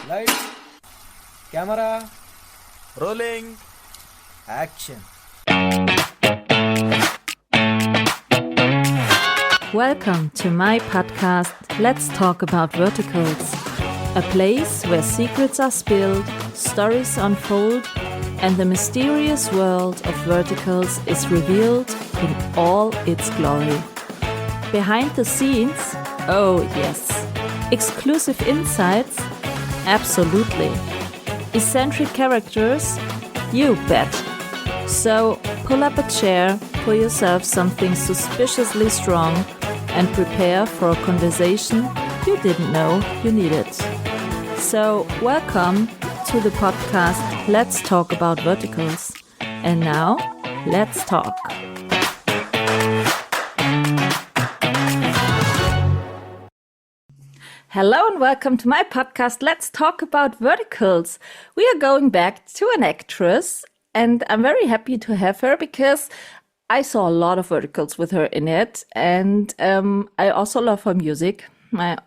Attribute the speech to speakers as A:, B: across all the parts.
A: Lights, camera,
B: Rolling.
A: action.
C: Welcome to my podcast, Let's Talk About Verticals, a place where secrets are spilled, stories unfold, and the mysterious world of verticals is revealed in all its glory. Behind the scenes, oh yes. Exclusive insights, absolutely. Eccentric characters, you bet. So pull up a chair, pour yourself something suspiciously strong, and prepare for a conversation you didn't know you needed. So welcome to the podcast Let's Talk About Verticals. And now, let's talk. Hello and welcome to my podcast Let's Talk About Verticals. We are going back to an actress, and I'm very happy to have her because I saw a lot of verticals with her in it, and I also love her music.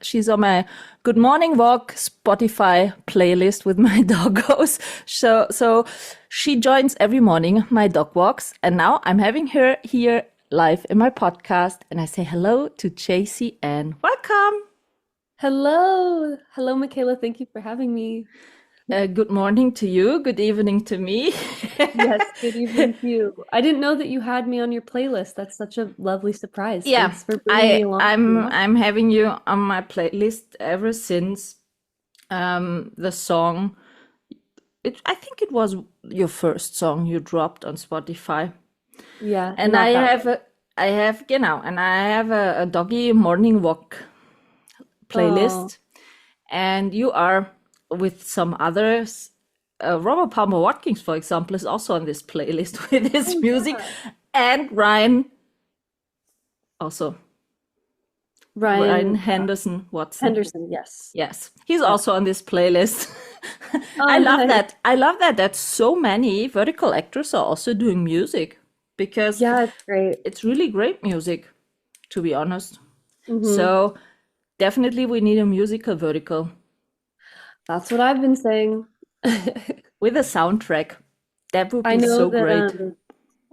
C: She's on my Good Morning Walk Spotify playlist with my doggos. So she joins every morning my dog walks, and now I'm having her here live in my podcast, and I say hello to JC and welcome.
D: Hello. Hello, Michaela. Thank you for having me.
C: Good morning to you. Good evening to me.
D: Yes, good evening to you. I didn't know that you had me on your playlist. That's such a lovely surprise.
C: Yeah,
D: Thanks for bringing me along.
C: I'm having you on my playlist ever since the song. I think it was your first song you dropped on Spotify.
D: Yeah,
C: And
D: not
C: I
D: that one.
C: have a doggy morning walk playlist, and you are with some others. Robert Palmer Watkins, for example, is also on this playlist with his music,
D: Yeah.
C: and Ryan also. Ryan
D: Ryan
C: Henderson Watson.
D: Henderson, yes.
C: Yes, he's also on this playlist.
D: Oh,
C: I love
D: nice.
C: that. I love that so many vertical actors are also doing music because
D: Yeah, it's great.
C: it's really great music, to be honest.
D: hmm
C: So definitely we need a musical vertical
D: That's what I've been saying.
C: with a soundtrack. That would
D: I
C: be
D: know
C: so
D: that
C: great.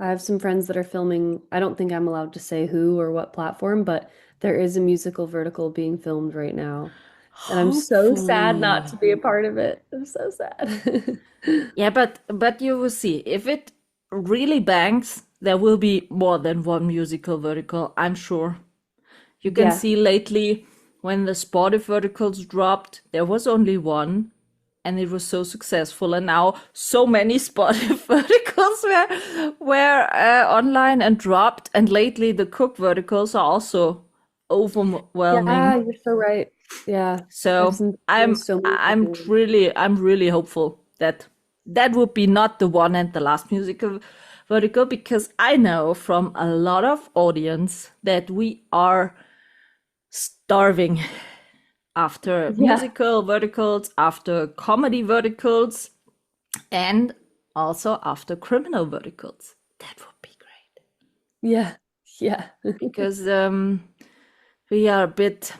D: I have some friends that are filming. I don't think I'm allowed to say who or what platform, but there is a musical vertical being filmed right now. And I'm so sad
C: Hopefully.
D: not to be a part of it. I'm so sad.
C: Yeah, but you will see. If it really bangs, there will be more than one musical vertical, I'm sure. You can
D: Yeah.
C: see lately when the sportive verticals dropped, there was only one, and it was so successful. And now so many sportive verticals were online and dropped. And lately the cook verticals are also
D: Yeah,
C: overwhelming.
D: you're so right. Yeah. I've
C: So
D: seen
C: I'm
D: so many
C: I'm
D: people.
C: really hopeful that that would be not the one and the last musical vertical, because I know from a lot of audience that we are starving after
D: Yeah.
C: musical verticals, after comedy verticals, and also after criminal verticals. That would be great
D: Yeah. Yeah.
C: because we are a bit,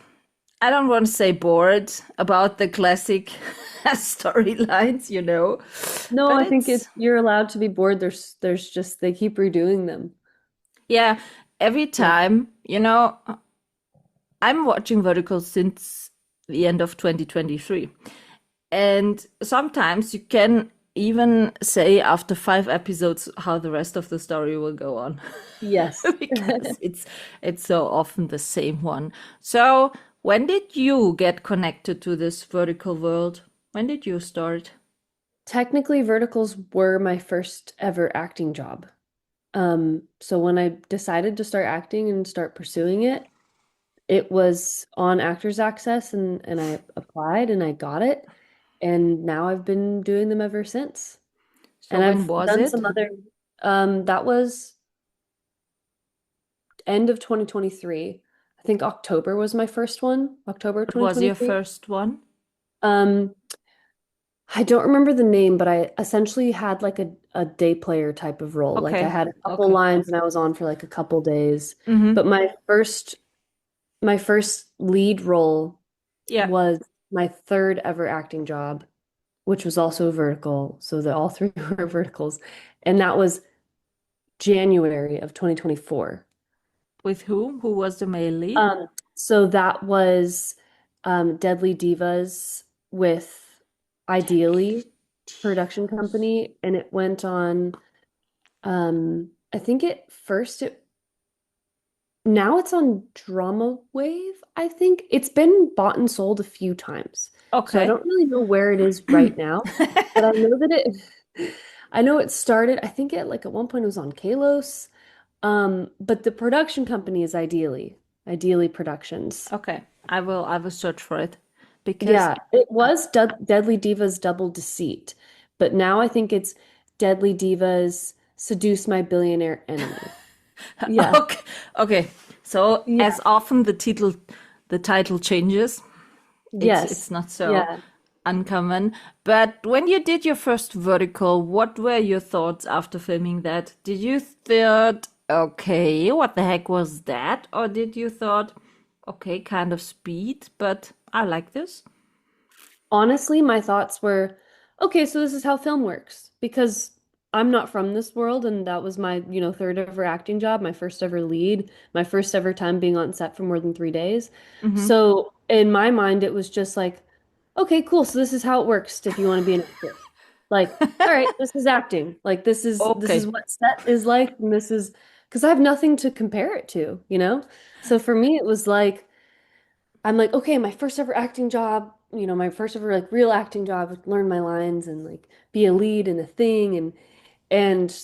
C: I don't want to say bored about the classic storylines,
D: No,
C: but
D: I think
C: it's,
D: you're allowed to be bored. There's just they keep redoing them.
C: yeah, every
D: Yeah.
C: time, I'm watching verticals since the end of 2023. And sometimes you can even say after 5 episodes how the rest of the story will go on.
D: Yes.
C: Because it's so often the same one. So when did you get connected to this vertical world? When did you start?
D: Technically, verticals were my first ever acting job. So when I decided to start acting and start pursuing it, it was on Actors Access and I applied and I got it. And now I've been doing them ever since.
C: So
D: And
C: when
D: I've
C: was
D: done
C: it?
D: some other, that was end of 2023. I think October was my first one, October
C: What was your
D: 2023.
C: first one?
D: Um, I don't remember the name, but I essentially had like a day player type of role. Like I
C: Okay.
D: had a couple
C: Okay.
D: lines and I was on for like a couple days.
C: Mm-hmm.
D: But my first lead role
C: Yeah.
D: was my third ever acting job, which was also a vertical. So that all three were verticals. And that was January of 2024.
C: With whom? Who was the male lead?
D: So that was Deadly Divas with Ideally production company, and it went on. I think it first it now it's on Drama Wave. I think it's been bought and sold a few times, so I
C: Okay.
D: don't really know where it is right now, but I know that I know it started. I think at one point it was on Kalos. But the production company is Ideally Productions.
C: Okay. I will search for it because
D: Yeah, it was Deadly Divas Double Deceit, but now I think it's Deadly Divas Seduce My Billionaire Enemy. Yeah.
C: okay. Okay. So
D: Yeah.
C: as often the title changes, it's
D: Yes.
C: not so
D: Yeah.
C: uncommon. But when you did your first vertical, what were your thoughts after filming that? Did you thought, okay, what the heck was that? Or did you thought, okay, kind of speed, but I like this?
D: Honestly, my thoughts were, okay, so this is how film works because I'm not from this world, and that was my, third ever acting job, my first ever lead, my first ever time being on set for more than 3 days.
C: Mm-hmm.
D: So in my mind, it was just like, okay, cool. So this is how it works if you want to be an actor. Like, all right, this is acting. Like this is
C: Okay.
D: what set is like, and this is because I have nothing to compare it to, you know? So for me, it was like I'm like, okay, my first ever acting job, my first ever like real acting job, was learn my lines and like be a lead in a thing and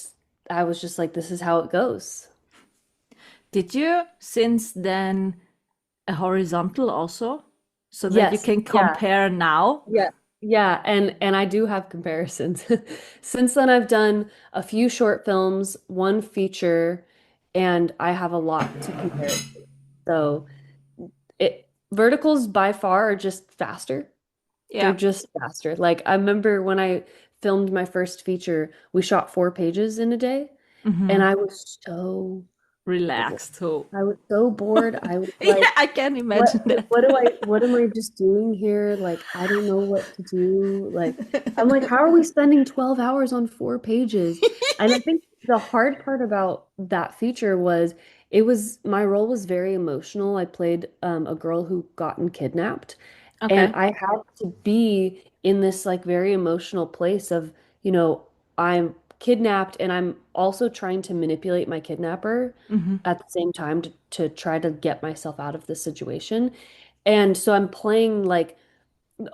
D: I was just like, this is how it goes.
C: Did you since then a horizontal also? So that you
D: Yes,
C: can
D: yeah,
C: compare now?
D: yeah, yeah, and I do have comparisons. Since then, I've done a few short films, one feature, and I have a lot to compare it to. So verticals by far are just faster. They're
C: Yeah.
D: just faster. Like I remember when I filmed my first feature, we shot 4 pages in a day, and
C: Mm-hmm.
D: I was so bored.
C: Relaxed. So
D: I was so bored. I was
C: yeah,
D: like,
C: I can
D: what
C: imagine that.
D: what am I just doing here? Like, I don't know what to do. Like, I'm like, how are we spending 12 hours on 4 pages? And I think the hard part about that feature was my role was very emotional. I played a girl who gotten kidnapped. And
C: Okay.
D: I had to be in this like very emotional place of, I'm kidnapped and I'm also trying to manipulate my kidnapper
C: Mm-hmm.
D: at the same time to try to get myself out of this situation. And so I'm playing like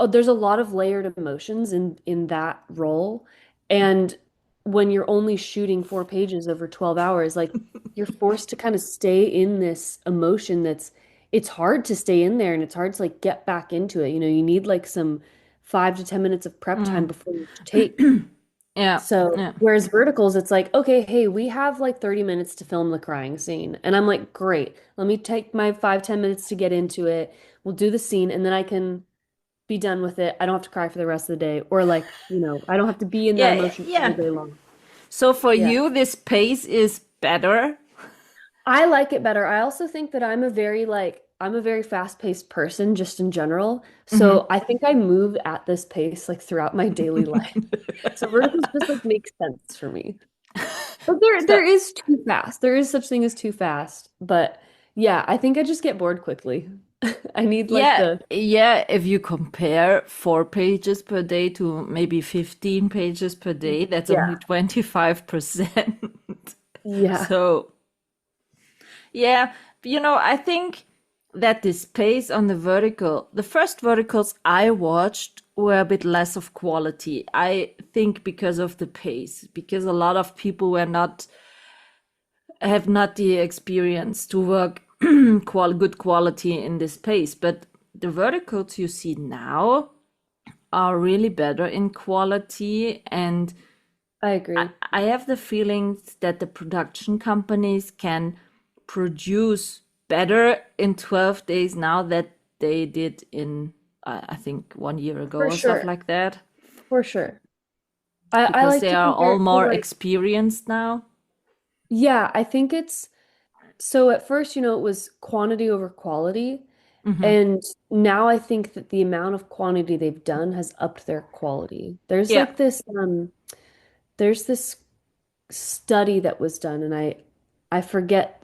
D: there's a lot of layered emotions in that role. And when you're only shooting 4 pages over 12 hours, like you're forced to kind of stay in this emotion it's hard to stay in there and it's hard to like get back into it. You need like some 5 to 10 minutes of prep time
C: Mm.
D: before you take.
C: Yeah.
D: So,
C: Yeah.
D: whereas verticals, it's like, okay, hey, we have like 30 minutes to film the crying scene. And I'm like, great, let me take my 5, 10 minutes to get into it. We'll do the scene and then I can be done with it. I don't have to cry for the rest of the day. Or like, I don't have to be in that
C: Yeah. Yeah.
D: emotion all
C: Yeah.
D: day long.
C: So for
D: Yeah.
C: you, this pace is better.
D: I like it better. I also think that I'm a very fast-paced person just in general.
C: Mm-hmm.
D: So I think I move at this pace like throughout my daily life. So verticals just like make sense for me. But there
C: So
D: is too fast. There is such thing as too fast. But yeah, I think I just get bored quickly. I need like
C: yeah,
D: the
C: yeah. If you compare 4 pages per day to maybe 15 pages per day, that's only
D: yeah.
C: 25%.
D: Yeah.
C: So yeah, I think that this pace on the first verticals I watched were a bit less of quality. I think because of the pace, because a lot of people have not the experience to work good quality in this pace. But the verticals you see now are really better in quality, and
D: I
C: I,
D: agree.
C: I have the feelings that the production companies can produce better in 12 days now that they did in, I think, 1 year ago
D: For
C: or stuff
D: sure.
C: like that,
D: For sure. I
C: because
D: like
C: they
D: to
C: are
D: compare
C: all
D: it to
C: more
D: like,
C: experienced now.
D: yeah, I think it's so at first, it was quantity over quality. And now I think that the amount of quantity they've done has upped their quality.
C: Yeah.
D: There's this study that was done, and I forget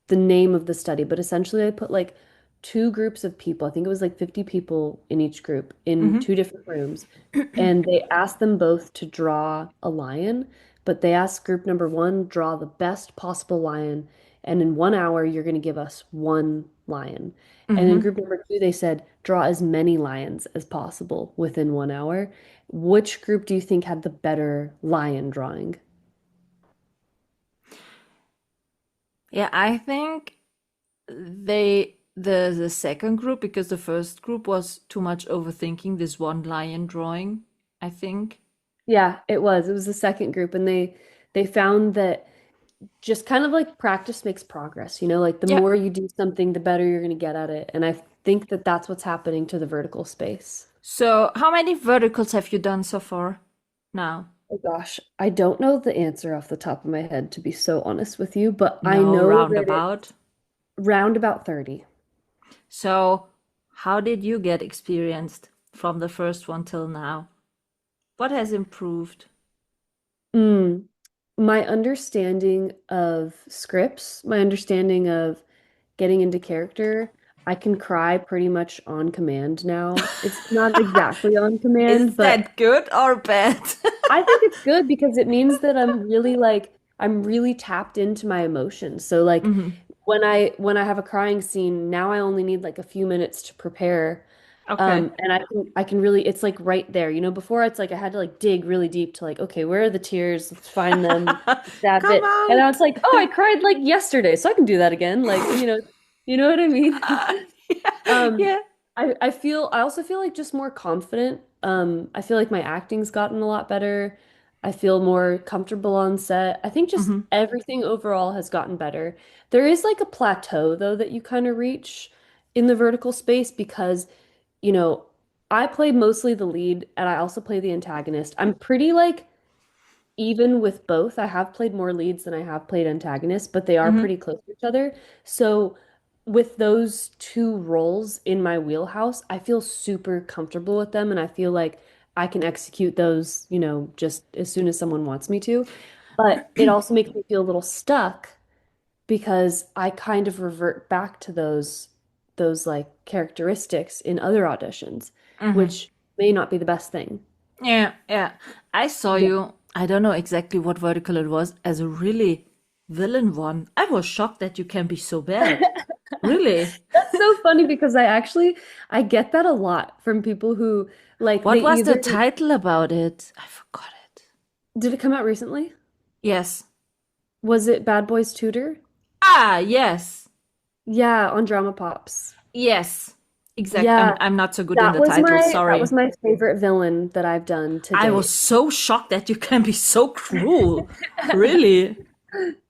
D: the name of the study, but essentially I put like two groups of people. I think it was like 50 people in each group in two different rooms. And they asked them both to draw a lion, but they asked group number one, draw the best possible lion. And in 1 hour, you're going to give us one lion. And in group number two, they said, draw as many lions as possible within 1 hour. Which group do you think had the better lion drawing?
C: Yeah, I think the second group, because the first group was too much overthinking this one lion drawing, I think.
D: Yeah, it was. It was the second group, and they found that just kind of like practice makes progress, like the
C: Yeah.
D: more you do something, the better you're going to get at it. And I think that that's what's happening to the vertical space.
C: So, how many verticals have you done so far now?
D: Oh gosh, I don't know the answer off the top of my head, to be so honest with you, but I
C: No,
D: know that
C: roundabout.
D: it's round about 30.
C: So, how did you get experienced from the first one till now? What has improved?
D: Mm. My understanding of scripts, my understanding of getting into character, I can cry pretty much on command now. It's not exactly on command,
C: Is
D: but
C: that good or bad?
D: I think it's good because it means that I'm really tapped into my emotions. So like when I have a crying scene, now I only need like a few minutes to prepare.
C: Okay.
D: And I can really it's like right there. Before it's like I had to like dig really deep to like, okay, where are the tears? Let's find them. Stab
C: Come
D: it. And now it's
C: out.
D: like, oh, I cried like yesterday, so I can do that again. Like, you know what I mean?
C: Yeah.
D: Um,
C: Yeah.
D: I also feel like just more confident. I feel like my acting's gotten a lot better. I feel more comfortable on set. I think just everything overall has gotten better. There is like a plateau though that you kind of reach in the vertical space because, you know, I play mostly the lead and I also play the antagonist. I'm pretty like even with both. I have played more leads than I have played antagonists, but they are pretty close to each other. So with those two roles in my wheelhouse, I feel super comfortable with them and I feel like I can execute those, just as soon as someone wants me to. But it also makes me feel a little stuck because I kind of revert back to those like characteristics in other auditions, which may not be the best thing.
C: Yeah, yeah. I saw
D: Yeah.
C: you, I don't know exactly what vertical it was, as a really villain one. I was shocked that you can be so bad. Really?
D: That's so funny because I get that a lot from people who like they
C: What was the
D: either
C: title about it? I forgot it.
D: did it come out recently?
C: Yes.
D: Was it Bad Boys Tutor?
C: Ah, yes.
D: Yeah, on Drama Pops.
C: Yes. Exact.
D: Yeah,
C: I'm not so good in
D: that
C: the
D: was
C: title,
D: that was
C: sorry.
D: my favorite villain that I've done to
C: I was
D: date.
C: so shocked that you can be so cruel. Really?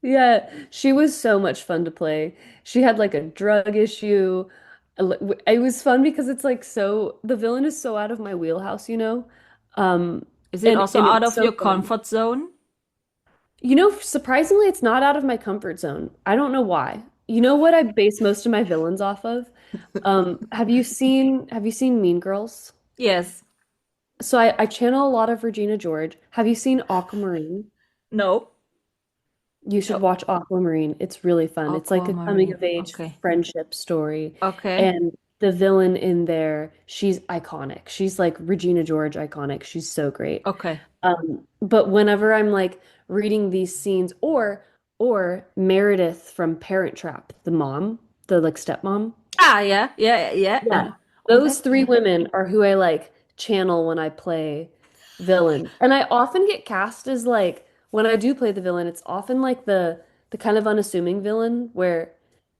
D: Yeah, she was so much fun to play. She had like a drug issue. It was fun because it's like the villain is so out of my wheelhouse. Um,
C: Is it
D: and
C: also
D: and
C: out
D: it's
C: of
D: so
C: your
D: fun.
C: comfort zone?
D: Surprisingly, it's not out of my comfort zone. I don't know why. You know what I base most of my villains off of? Have you seen Mean Girls?
C: Yes.
D: So I channel a lot of Regina George. Have you seen Aquamarine?
C: No.
D: You should
C: No.
D: watch Aquamarine. It's really fun. It's like a coming
C: Aquamarine.
D: of age
C: Okay.
D: friendship story.
C: Okay.
D: And the villain in there, she's iconic. She's like Regina George iconic. She's so great.
C: Okay.
D: But whenever I'm like reading these scenes or Meredith from Parent Trap, the mom, the like stepmom.
C: Ah, yeah. Yeah. Yeah.
D: Yeah.
C: Oh,
D: Those
C: that.
D: three women are who I like channel when I play villains. And I often get cast as like when I do play the villain, it's often like the kind of unassuming villain where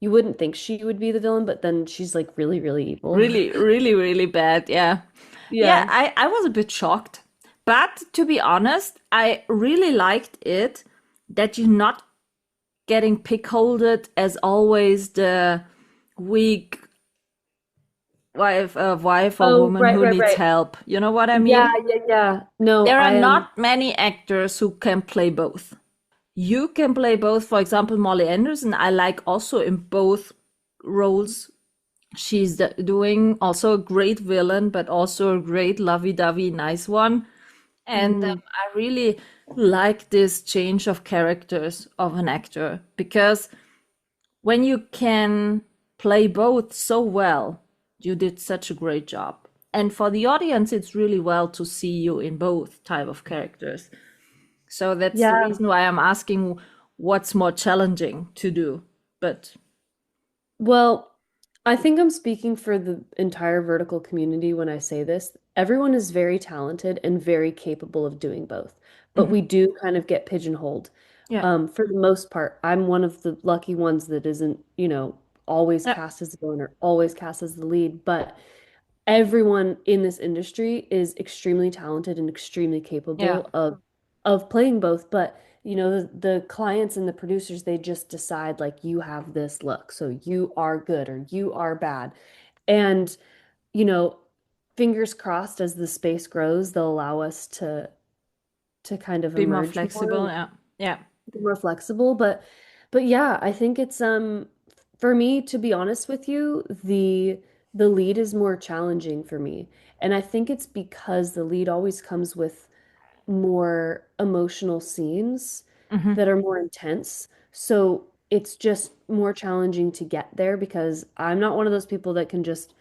D: you wouldn't think she would be the villain, but then she's like really, really evil.
C: Really, really, really bad. Yeah. Yeah,
D: Yeah.
C: I was a bit shocked. But to be honest, I really liked it that you're not getting pickholded as always the weak wife or
D: Oh,
C: woman
D: right,
C: who
D: right,
C: needs
D: right.
C: help. You know what I
D: Yeah,
C: mean?
D: yeah, yeah. No,
C: There are
D: I am.
C: not many actors who can play both. You can play both. For example, Molly Anderson, I like also in both roles She's doing also a great villain, but also a great lovey-dovey nice one. And
D: Hmm.
C: I really like this change of characters of an actor because when you can play both so well, you did such a great job. And for the audience, it's really well to see you in both type of characters. So that's the
D: Yeah.
C: reason why I'm asking what's more challenging to do. But
D: Well, I think I'm speaking for the entire vertical community when I say this. Everyone is very talented and very capable of doing both, but
C: mhm,
D: we do kind of get pigeonholed.
C: yeah,
D: For the most part, I'm one of the lucky ones that isn't, always
C: yeah,
D: cast as the villain or always cast as the lead, but everyone in this industry is extremely talented and extremely
C: yeah,
D: capable of playing both, but the clients and the producers, they just decide like you have this look, so you are good or you are bad. And you know fingers crossed, as the space grows, they'll allow us to kind of
C: be more
D: emerge more
C: flexible.
D: and
C: Yeah, yeah.
D: be more flexible. But yeah, I think it's for me, to be honest with you, the lead is more challenging for me. And I think it's because the lead always comes with more emotional scenes
C: Hmm.
D: that are more intense. So it's just more challenging to get there because I'm not one of those people that can just,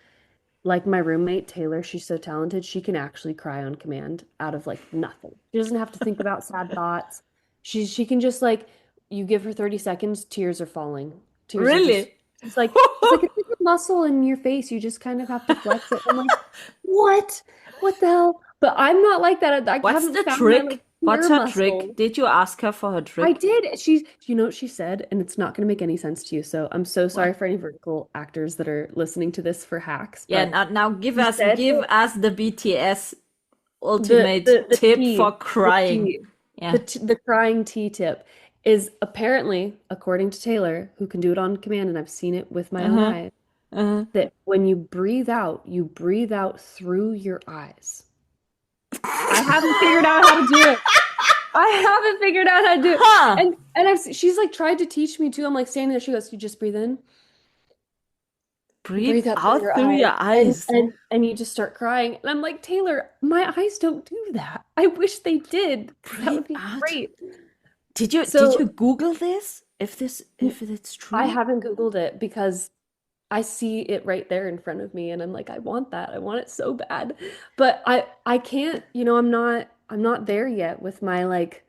D: like my roommate Taylor, she's so talented, she can actually cry on command out of like nothing. She doesn't have to think about sad thoughts. She can just like, you give her 30 seconds, tears are falling. Tears are just,
C: Really?
D: she's like, it's like a muscle in your face. You just kind of have to flex it. I'm like, what? What the hell? But I'm not like that. I
C: What's
D: haven't
C: the
D: found my like
C: trick? What's
D: tear
C: her trick?
D: muscle.
C: Did you ask her for her
D: I
C: trick?
D: did. You know what she said, and it's not going to make any sense to you. So I'm so
C: What?
D: sorry for any vertical actors that are listening to this for hacks.
C: Yeah,
D: But
C: now
D: she said
C: give us the BTS
D: the
C: ultimate
D: the the
C: tip for
D: T, the
C: crying.
D: T,
C: Yeah.
D: the crying T tip is apparently, according to Taylor, who can do it on command, and I've seen it with my own
C: Uh-huh.
D: eyes,
C: Uh-huh.
D: that when you breathe out through your eyes. I haven't figured out how to do it. I haven't figured out how to do it.
C: Huh.
D: And she's like tried to teach me too. I'm like standing there. She goes, "You just breathe in,
C: Breathe
D: breathe out through
C: out
D: your
C: through
D: eyes,
C: your eyes.
D: and you just start crying." And I'm like, Taylor, my eyes don't do that. I wish they did, because that
C: Breathe
D: would be
C: out.
D: great.
C: Did you
D: So
C: Google this? If it's
D: I
C: true?
D: haven't Googled it because I see it right there in front of me, and I'm like, I want that. I want it so bad. But I can't, I'm not there yet with my like,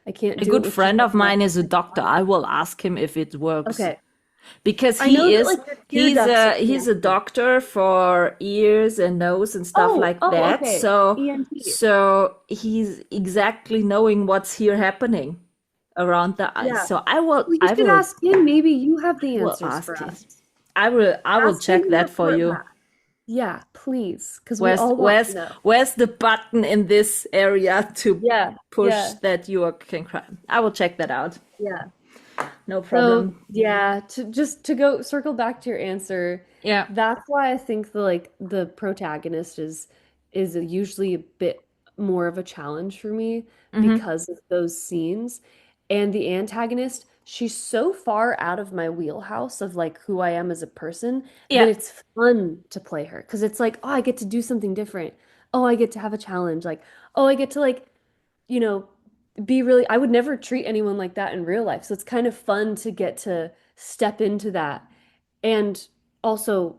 D: I can't
C: A
D: do it
C: good
D: with just
C: friend
D: like
C: of
D: my
C: mine is a doctor. I will ask him if it works.
D: okay.
C: Because
D: I know that like your tear ducts are
C: he's a
D: connected.
C: doctor for ears and nose and stuff
D: Oh,
C: like
D: oh,
C: that.
D: okay. ENT.
C: So he's exactly knowing what's here happening around the eyes.
D: Yeah.
C: So
D: Well, you should ask him. Maybe you have the
C: I will
D: answers
C: ask
D: for
C: him.
D: us.
C: I will
D: Ask him
C: check
D: and
C: that for
D: report
C: you.
D: back. Yeah, please, because we all want to know.
C: Where's the button in this area to
D: Yeah,
C: push
D: yeah,
C: that you can cry? I will check that out.
D: yeah.
C: No
D: So
C: problem.
D: yeah, to go circle back to your answer,
C: Yeah.
D: that's why I think the protagonist is usually a bit more of a challenge for me
C: Hmm.
D: because of those scenes. And the antagonist, she's so far out of my wheelhouse of like who I am as a person that
C: Yeah.
D: it's fun to play her because it's like, oh, I get to do something different. Oh, I get to have a challenge. Like, oh, I get to like you know, be really, I would never treat anyone like that in real life. So it's kind of fun to get to step into that. And also,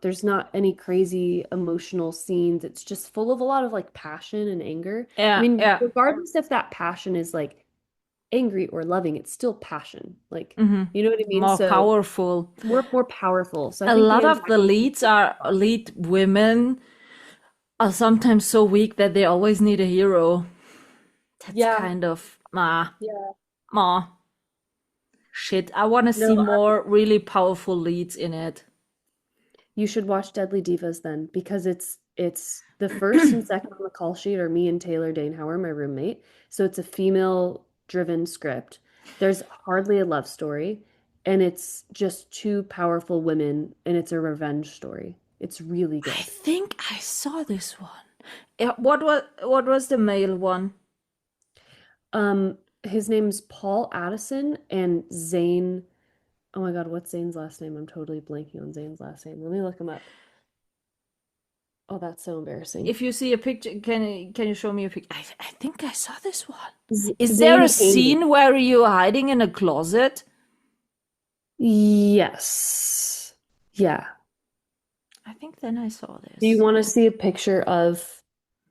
D: there's not any crazy emotional scenes. It's just full of a lot of like passion and anger. I
C: Yeah.
D: mean,
C: Yeah.
D: regardless if that passion is like angry or loving, it's still passion. Like,
C: Hmm.
D: you know what I mean?
C: More
D: So
C: powerful.
D: more powerful. So I
C: A
D: think the
C: lot of the
D: antagonist is
C: leads are lead women are sometimes so weak that they always need a hero. That's
D: yeah,
C: kind of
D: yeah.
C: ah shit. I want to
D: No,
C: see more really powerful leads in it.
D: you should watch Deadly Divas then, because it's the first and second on the call sheet are me and Taylor Danehauer, my roommate. So it's a female driven script. There's hardly a love story, and it's just two powerful women, and it's a revenge story. It's really
C: I
D: good.
C: think I saw this one. What was the male one?
D: His name's Paul Addison and Zane. Oh my God, what's Zane's last name? I'm totally blanking on Zane's last name. Let me look him up. Oh, that's so embarrassing.
C: If you see a picture, can you show me a picture? I think I saw this one.
D: Z
C: Is there
D: Zane
C: a
D: Candy.
C: scene where you're hiding in a closet?
D: Yes. Yeah.
C: I think then I saw
D: Do you
C: this.
D: want to see a picture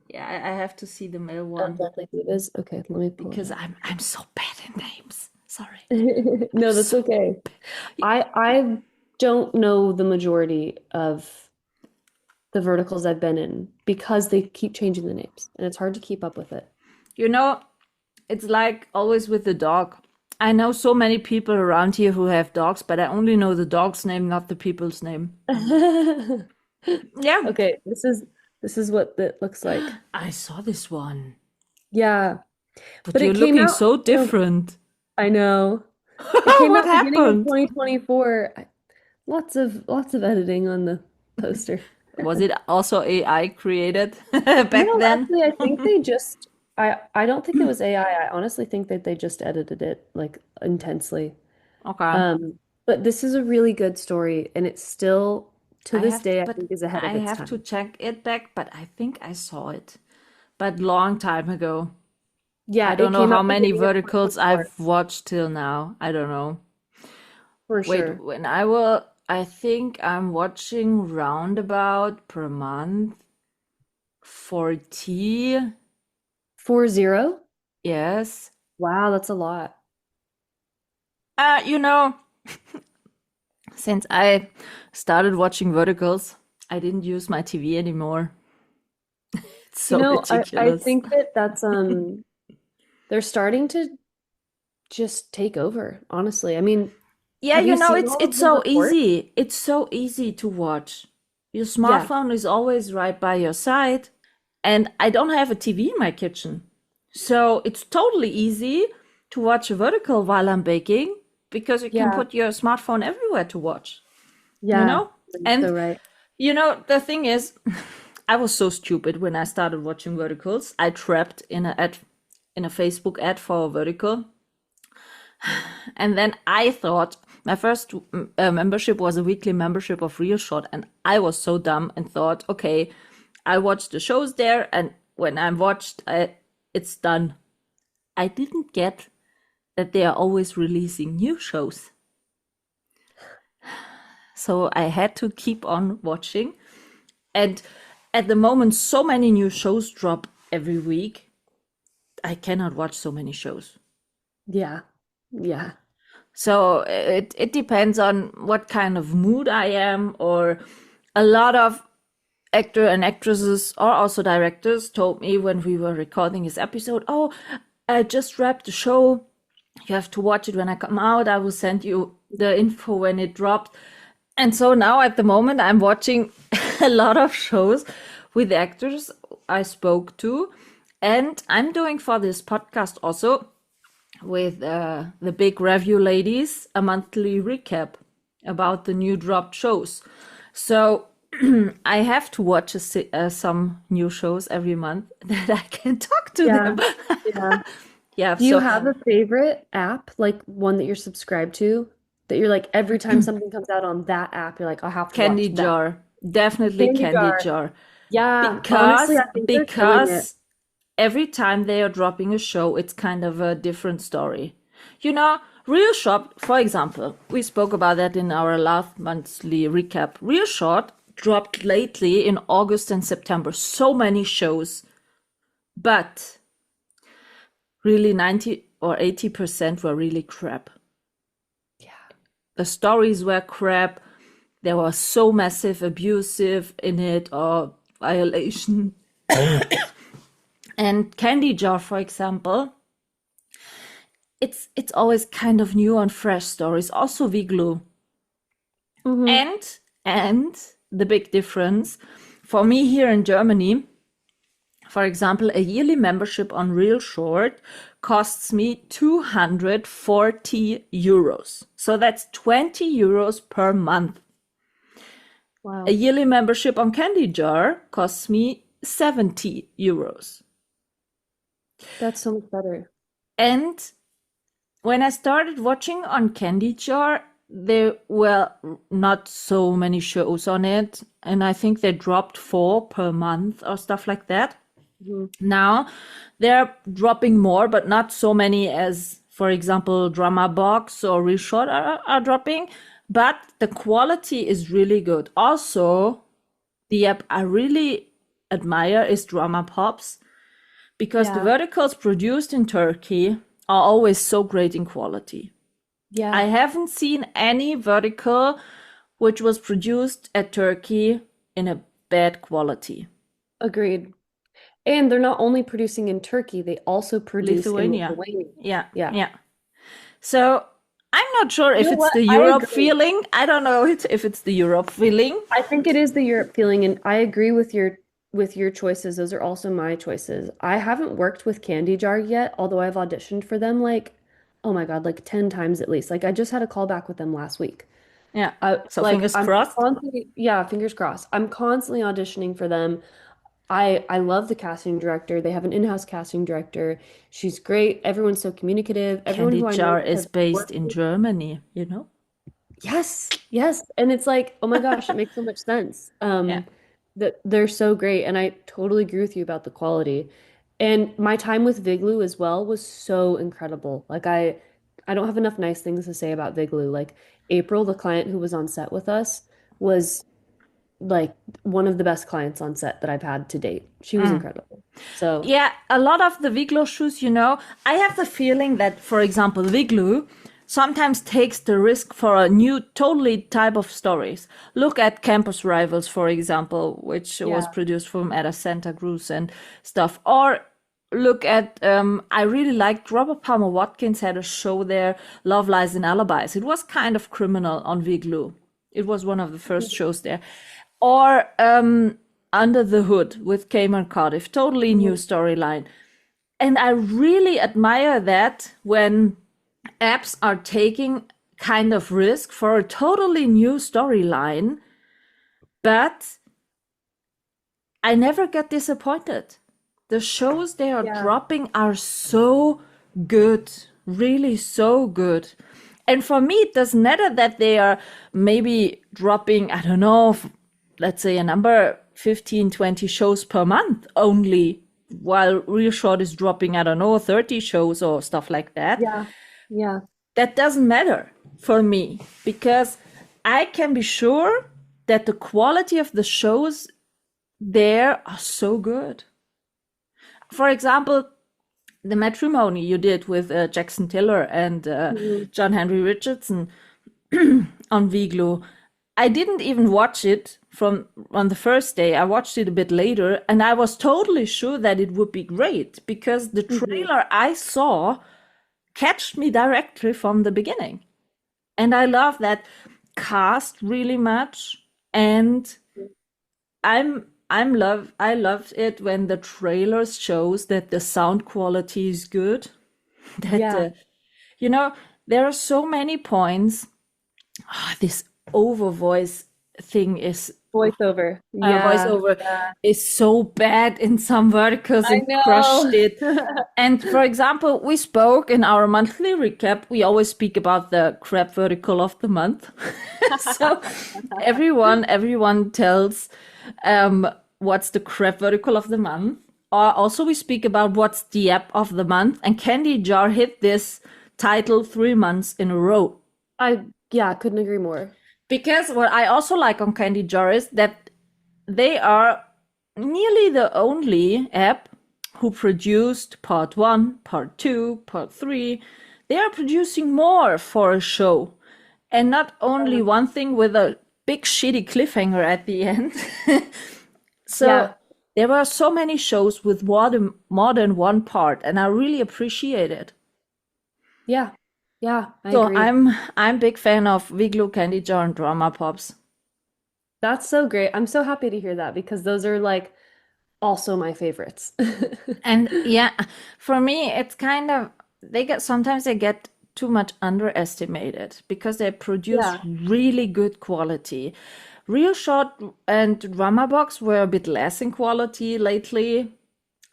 C: Yeah, I have to see the male
D: of
C: one
D: Deathly Divas? Okay, let me pull it
C: because
D: up.
C: I'm so bad in names. Sorry.
D: No, that's
C: So
D: okay. I don't know the majority of the verticals I've been in because they keep changing the names and it's hard to keep up with it.
C: you know, it's like always with the dog. I know so many people around here who have dogs, but I only know the dog's name, not the people's name. Yeah,
D: Okay, this is what it looks like.
C: I saw this one.
D: Yeah,
C: But
D: but
C: you're
D: it came
C: looking
D: out,
C: so different.
D: I know. It came
C: What
D: out beginning of
C: happened?
D: 2024. Lots of editing on the poster.
C: Was it also AI created back
D: No,
C: then?
D: actually, I think they just I don't think it was AI. I honestly think that they just edited it like intensely.
C: Okay.
D: Um, but this is a really good story, and it's still to
C: I
D: this
C: have to,
D: day, I
C: but
D: think is ahead
C: I
D: of its
C: have to
D: time.
C: check it back, but I think I saw it, but long time ago. I
D: Yeah,
C: don't
D: it
C: know
D: came
C: how
D: out
C: many
D: beginning of
C: verticals
D: 2024
C: I've watched till now. I don't know.
D: for
C: Wait,
D: sure.
C: when I will, I think I'm watching roundabout per month 40.
D: 4-0?
C: Yes.
D: Wow, that's a lot.
C: You know, since I started watching verticals, I didn't use my TV anymore. It's
D: You
C: so
D: know, I
C: ridiculous.
D: think that that's they're starting to just take over, honestly. I mean,
C: Yeah,
D: have you
C: you know,
D: seen
C: it's
D: all of
C: it's
D: the
C: so
D: reports?
C: easy. It's so easy to watch. Your
D: Yeah,
C: smartphone is always right by your side, and I don't have a TV in my kitchen. So it's totally easy to watch a vertical while I'm baking because you can
D: yeah,
C: put your smartphone everywhere to watch, you
D: yeah.
C: know?
D: You're so
C: And
D: right.
C: the thing is, I was so stupid when I started watching verticals. I trapped in a Facebook ad for a vertical. And then I thought my first membership was a weekly membership of Real Short, and I was so dumb and thought, okay, I watched the shows there, and when I'm watched, it's done. I didn't get that they are always releasing new shows, so I had to keep on watching. And at the moment, so many new shows drop every week. I cannot watch so many shows.
D: Yeah, yeah,
C: So it depends on what kind of mood I am, or a lot of actor and actresses or also directors told me when we were recording this episode, oh, I just wrapped the show. You have to watch it when I come out. I will send you the info when it dropped. And so now at the moment, I'm watching a lot of shows with actors I spoke to. And I'm doing for this podcast also with the big review ladies a monthly recap about the new dropped shows. So I have to watch some new shows every month that I can talk to
D: yeah,
C: them.
D: yeah.
C: Yeah,
D: Do you
C: so
D: have a favorite app, like one that you're subscribed to, that you're like every time something comes out on that app, you're like, I'll have to
C: Candy
D: watch that.
C: Jar, definitely
D: Candy
C: Candy
D: Jar.
C: Jar,
D: Yeah, honestly,
C: because
D: I think they're killing it.
C: because every time they are dropping a show, it's kind of a different story. You know, Real Short, for example, we spoke about that in our last monthly recap. Real Short dropped lately in August and September. So many shows, but really 90 or 80% were really crap.
D: Yeah.
C: The stories were crap. There was so massive abusive in it or violation. And Candy Jar, for example, it's always kind of new and fresh stories. Also Viglu.
D: Mm-hmm.
C: And the big difference for me here in Germany, for example, a yearly membership on Real Short costs me 240 euros. So that's 20 euros per month. A
D: Wow.
C: yearly membership on Candy Jar costs me 70 euros.
D: That's so much better.
C: And when I started watching on Candy Jar, there were not so many shows on it, and I think they dropped 4 per month or stuff like that.
D: Mhm.
C: Now they're dropping more, but not so many as, for example, Drama Box or Real Short are dropping. But the quality is really good. Also, the app I really admire is Drama Pops, because the
D: Yeah.
C: verticals produced in Turkey are always so great in quality. I
D: Yeah.
C: haven't seen any vertical which was produced at Turkey in a bad quality.
D: Agreed. And they're not only producing in Turkey, they also produce in
C: Lithuania.
D: Lithuania.
C: Yeah,
D: Yeah.
C: yeah. So I'm not sure
D: You
C: if
D: know
C: it's
D: what?
C: the
D: I
C: Europe
D: agree.
C: feeling. I don't know if it's the Europe feeling.
D: I think it is the Europe feeling, and I agree with your choices. Those are also my choices. I haven't worked with Candy Jar yet, although I've auditioned for them like, oh my God, like 10 times at least. Like I just had a call back with them last week.
C: Yeah.
D: I
C: So
D: like
C: fingers
D: I'm
C: crossed.
D: constantly, yeah, fingers crossed. I'm constantly auditioning for them. I love the casting director. They have an in-house casting director. She's great. Everyone's so communicative. Everyone
C: Candy
D: who I know
C: Jar is
D: has
C: based
D: worked
C: in
D: with.
C: Germany, you know?
D: Yes, yes. And it's like, oh my gosh, it makes so much sense.
C: Yeah.
D: That they're so great. And I totally agree with you about the quality. And my time with Viglu as well was so incredible. Like I don't have enough nice things to say about Viglu. Like April, the client who was on set with us, was like one of the best clients on set that I've had to date. She was incredible. So,
C: Yeah, a lot of the Viglo shoes, I have the feeling that, for example, Viglu sometimes takes the risk for a new, totally type of stories. Look at Campus Rivals, for example, which was
D: yeah.
C: produced from Ada Santa Cruz and stuff. Or look at, I really liked Robert Palmer Watkins had a show there, Love Lies and Alibis. It was kind of criminal on Viglu. It was one of the first shows there. Or Under the Hood with Cameron Cardiff, totally new
D: Mhm.
C: storyline. And I really admire that when apps are taking kind of risk for a totally new storyline, but I never get disappointed. The shows they are
D: Yeah.
C: dropping are so good, really so good. And for me, it doesn't matter that they are maybe dropping, I don't know, let's say a number 15, 20 shows per month only, while Real Short is dropping, I don't know, 30 shows or stuff like that.
D: Yeah. Yeah.
C: That doesn't matter for me because I can be sure that the quality of the shows there are so good. For example, the matrimony you did with Jackson Tiller and
D: Mhm.
C: John Henry Richardson on Viglo. I didn't even watch it from on the first day. I watched it a bit later, and I was totally sure that it would be great because the
D: Mhm.
C: trailer I saw catched me directly from the beginning. And I love that cast really much. And I love it when the trailers shows that the sound quality is good. That
D: Yeah.
C: you know there are so many points. This over voice thing is
D: Voiceover. Yeah.
C: voiceover
D: Yeah.
C: is so bad in some verticals
D: I
C: and crushed
D: know.
C: it. And for example, we spoke in our monthly recap. We always speak about the crap vertical of the month. So everyone tells what's the crap vertical of the month. Also, we speak about what's the app of the month. And Candy Jar hit this title 3 months in a row.
D: Yeah, couldn't agree more.
C: Because what I also like on Candy Jar is that they are nearly the only app who produced part one, part two, part three. They are producing more for a show. And not only one thing with a big shitty cliffhanger at the end. So
D: Yeah.
C: there were so many shows with more than one part, and I really appreciate it.
D: Yeah. Yeah, I
C: So
D: agree.
C: I'm big fan of Viglu, Candy Jar, and Drama Pops.
D: That's so great. I'm so happy to hear that because those are like also my favorites.
C: And yeah, for me, it's kind of sometimes they get too much underestimated because they produce
D: Yeah.
C: really good quality. Real Short and Drama Box were a bit less in quality lately.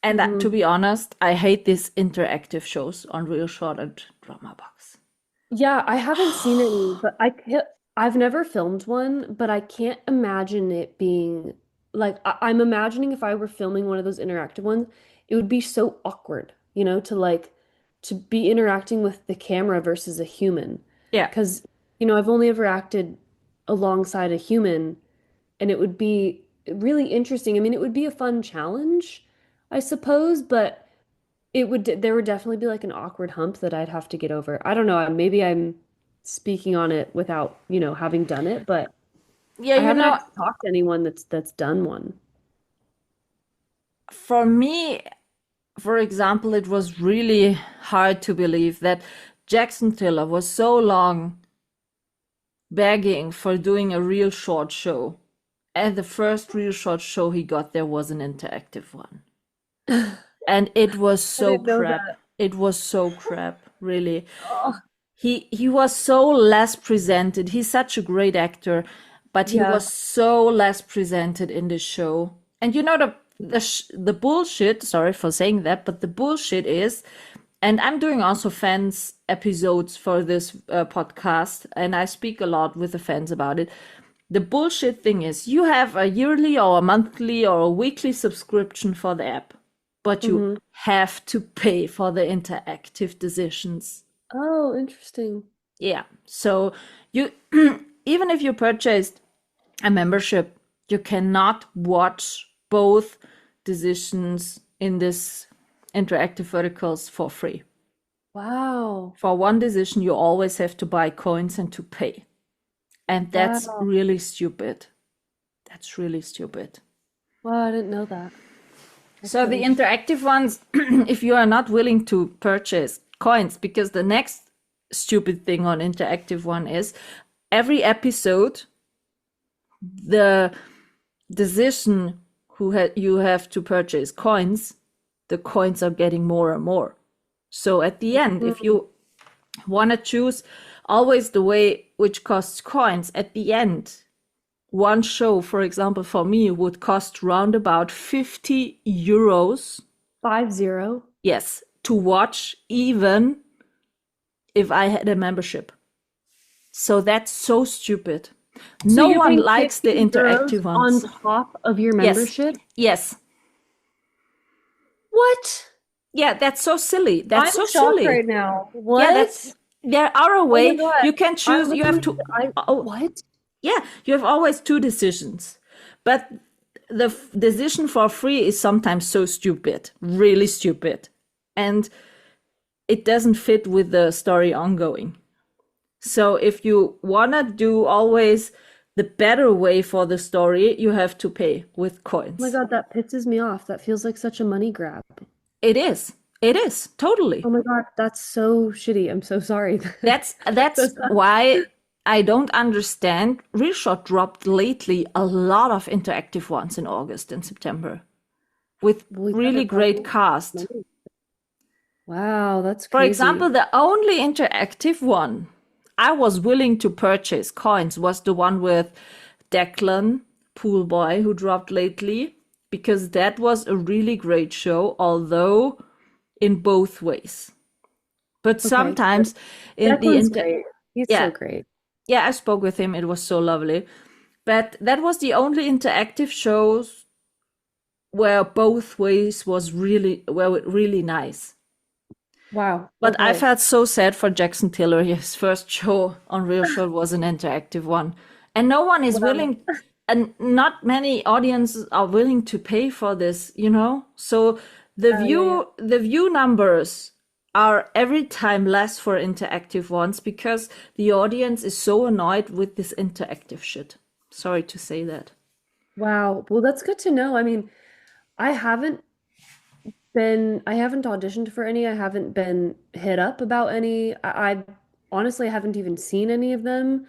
C: And to
D: Hmm.
C: be honest, I hate these interactive shows on Real Short and Drama Box.
D: Yeah, I haven't seen any, but I've never filmed one, but I can't imagine it being like I'm imagining if I were filming one of those interactive ones, it would be so awkward, to be interacting with the camera versus a human.
C: Yeah.
D: Because, I've only ever acted alongside a human, and it would be really interesting. I mean, it would be a fun challenge, I suppose, but there would definitely be like an awkward hump that I'd have to get over. I don't know, maybe I'm speaking on it without, having done it, but
C: Yeah,
D: I
C: you
D: haven't
C: know,
D: actually talked to anyone that's done one.
C: for me, for example, it was really hard to believe that Jackson Tiller was so long begging for doing a real short show. And the first real short show he got there was an interactive one.
D: I
C: And it was so
D: didn't know
C: crap.
D: that.
C: It was so crap, really.
D: Oh,
C: He was so less presented. He's such a great actor, but he
D: yeah.
C: was so less presented in the show. And you know the bullshit, sorry for saying that, but the bullshit is, and I'm doing also fans episodes for this podcast, and I speak a lot with the fans about it. The bullshit thing is you have a yearly or a monthly or a weekly subscription for the app, but you
D: Hmm.
C: have to pay for the interactive decisions.
D: Oh, interesting.
C: Yeah. So you even if you purchased a membership, you cannot watch both decisions in this interactive verticals for free.
D: Wow.
C: For one decision, you always have to buy coins and to pay. And that's
D: Wow.
C: really stupid. That's really stupid.
D: Wow, I didn't know that. That's
C: So
D: so
C: the
D: interesting.
C: interactive ones, if you are not willing to purchase coins, because the next stupid thing on interactive one is every episode, the decision you have to purchase coins, the coins are getting more and more. So at the end, if
D: Mm,
C: you want to choose always the way which costs coins, at the end, one show, for example, for me would cost round about 50 euros.
D: 50.
C: Yes, to watch, even if I had a membership. So that's so stupid.
D: So
C: No
D: you're
C: one
D: paying
C: likes the
D: 50 euros
C: interactive
D: on
C: ones.
D: top of your
C: Yes,
D: membership?
C: yes.
D: What?
C: Yeah, that's so silly. That's
D: I'm
C: so
D: shocked
C: silly.
D: right now.
C: Yeah, that's
D: What?
C: there are a
D: Oh my
C: way
D: God.
C: you can
D: I
C: choose. You have
D: literally,
C: to.
D: I,
C: Oh,
D: what?
C: yeah, you have always two decisions, but the decision for free is sometimes so stupid, really stupid, and it doesn't fit with the story ongoing. So if you wanna do always the better way for the story, you have to pay with
D: Oh my
C: coins.
D: God, that pisses me off. That feels like such a money grab.
C: It is. It is totally.
D: Oh my God, that's so shitty. I'm so sorry.
C: That's
D: That's
C: why I don't understand. Realshot dropped lately a lot of interactive ones in August and September with
D: well, yeah,
C: really
D: they're
C: great
D: probably
C: cast.
D: money. Wow, that's
C: For example,
D: crazy.
C: the only interactive one I was willing to purchase coins was the one with Declan, Pool Boy, who dropped lately, because that was a really great show, although in both ways. But
D: Okay.
C: sometimes in the
D: Declan's great. He's so
C: yeah,
D: great.
C: yeah, I spoke with him. It was so lovely. But that was the only interactive shows where both ways was really nice.
D: Wow.
C: But I
D: Okay.
C: felt so sad for Jackson Taylor. His first show on Real Short was an interactive one. And no one is
D: Wow.
C: willing, and not many audiences are willing to pay for this, you know? So
D: Yeah, yeah, yeah.
C: the view numbers are every time less for interactive ones because the audience is so annoyed with this interactive shit. Sorry to say that.
D: Wow. Well, that's good to know. I mean, I haven't I haven't auditioned for any. I haven't been hit up about any. I honestly haven't even seen any of them.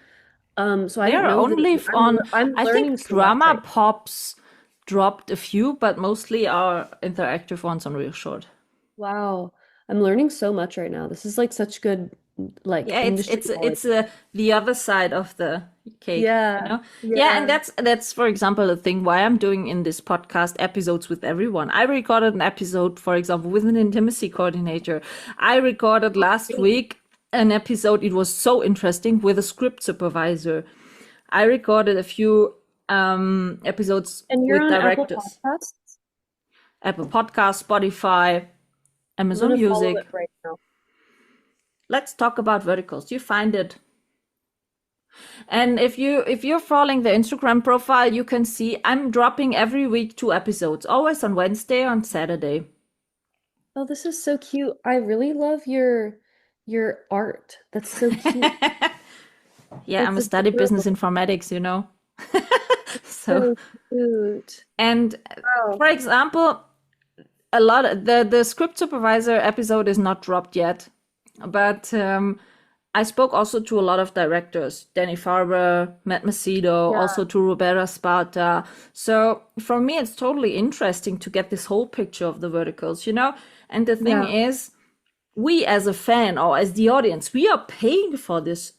D: So I didn't
C: They're
D: know that
C: only on,
D: I'm
C: I
D: learning
C: think
D: so much
C: Drama
D: right
C: Pops dropped a few, but mostly are interactive ones on Real Short.
D: Wow. I'm learning so much right now. This is like such good like
C: Yeah,
D: industry knowledge.
C: it's the other side of the cake, you
D: Yeah.
C: know. Yeah, and
D: Yeah.
C: that's for example the thing why I'm doing in this podcast episodes with everyone. I recorded an episode, for example, with an intimacy coordinator. I recorded last week an episode. It was so interesting with a script supervisor. I recorded a few episodes
D: And you're
C: with
D: on Apple
C: directors.
D: Podcasts?
C: Apple Podcasts, Spotify,
D: I'm
C: Amazon
D: gonna follow
C: Music.
D: it right now.
C: Let's talk about verticals. You find it. And if you're following the Instagram profile, you can see I'm dropping every week 2 episodes, always on Wednesday or on Saturday.
D: Oh, this is so cute. I really love your art. That's so cute.
C: Yeah, I'm
D: It's
C: a study business
D: adorable.
C: informatics, So,
D: So cute.
C: and
D: Wow.
C: for example, a lot of the script supervisor episode is not dropped yet, but I spoke also to a lot of directors, Danny Farber, Matt Macedo,
D: Yeah.
C: also to Roberta Sparta. So for me, it's totally interesting to get this whole picture of the verticals. And the thing
D: Yeah.
C: is, we as a fan or as the audience, we are paying for this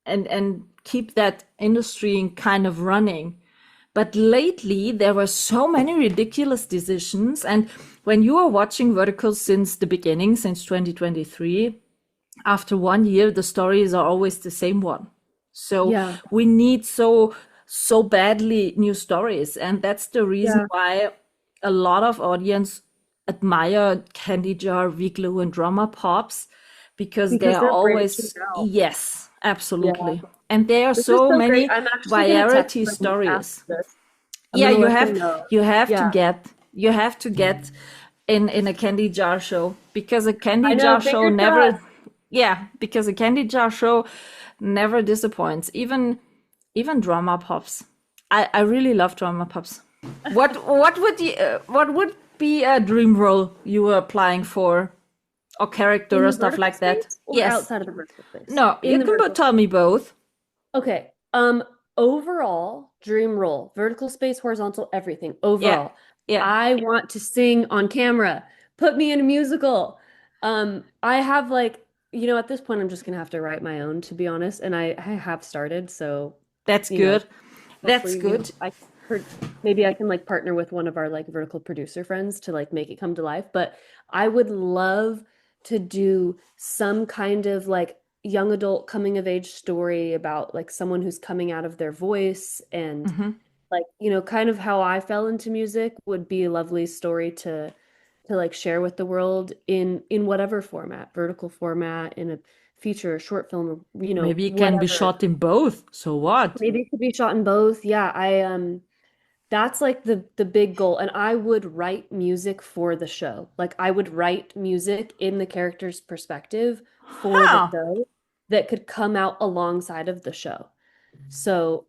C: and keep that industry kind of running. But lately, there were so many ridiculous decisions. And when you are watching verticals since the beginning, since 2023, after 1 year, the stories are always the same one. So
D: Yeah.
C: we need so badly new stories. And that's the reason
D: Yeah.
C: why a lot of audience admire Candy Jar, Viglo, and Drama Pops, because they
D: Because
C: are
D: they're branching
C: always,
D: out.
C: yes,
D: Yeah.
C: absolutely. And there are
D: This is
C: so
D: so great.
C: many
D: I'm actually gonna text
C: variety
D: them after
C: stories.
D: this. I'm
C: Yeah,
D: gonna
C: you
D: let them
C: have
D: know.
C: you have to
D: Yeah.
C: get in a Candy Jar show, because a
D: I
C: Candy
D: know,
C: Jar show
D: finger
C: never,
D: crossed.
C: yeah, because a Candy Jar show never disappoints. Even Drama Pops. I really love Drama Pops. What would be a dream role you were applying for, or character
D: In
C: or
D: the
C: stuff
D: vertical
C: like that?
D: space or
C: Yes.
D: outside of the vertical space?
C: No,
D: In
C: you
D: the
C: can
D: vertical
C: tell
D: space.
C: me both.
D: Okay. Overall, dream role, vertical space, horizontal, everything.
C: Yeah.
D: Overall,
C: Yeah.
D: I want to sing on camera. Put me in a musical. I have at this point I'm just gonna have to write my own, to be honest. And I have started, so
C: That's
D: you know,
C: good. That's
D: hopefully,
C: good.
D: maybe I can partner with one of our vertical producer friends to make it come to life. But I would love to do some kind of young adult coming of age story about someone who's coming out of their voice, and kind of how I fell into music would be a lovely story to share with the world in whatever format, vertical format, in a feature, a short film, or
C: Maybe it can be
D: whatever.
C: shot in both. So what?
D: Maybe it could be shot in both. Yeah, that's the big goal. And I would write music for the show. I would write music in the character's perspective for the
C: Huh.
D: show that could come out alongside of the show. So,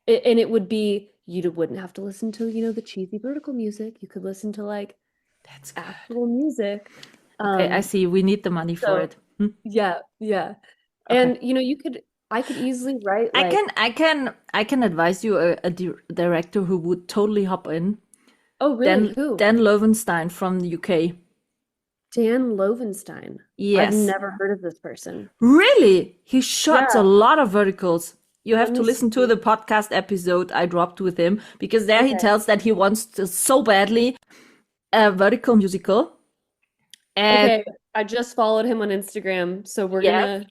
D: and it would be, you wouldn't have to listen to, the cheesy vertical music. You could listen to
C: That's good.
D: actual music.
C: Okay, I see. We need the money for
D: So
C: it. Hmm?
D: yeah, yeah.
C: Okay.
D: And I could easily write
C: I can advise you a director who would totally hop in.
D: oh, really?
C: Dan
D: Who?
C: Dan Lovenstein from the UK.
D: Dan Lovenstein. I've
C: Yes.
D: never heard of this person.
C: Really? He shot a
D: Yeah,
C: lot of verticals. You
D: let
C: have to
D: me
C: listen to
D: see.
C: the podcast episode I dropped with him, because there he
D: Okay.
C: tells that he wants to so badly a vertical musical. And
D: Okay, I just followed him on Instagram, so we're
C: yes,
D: gonna.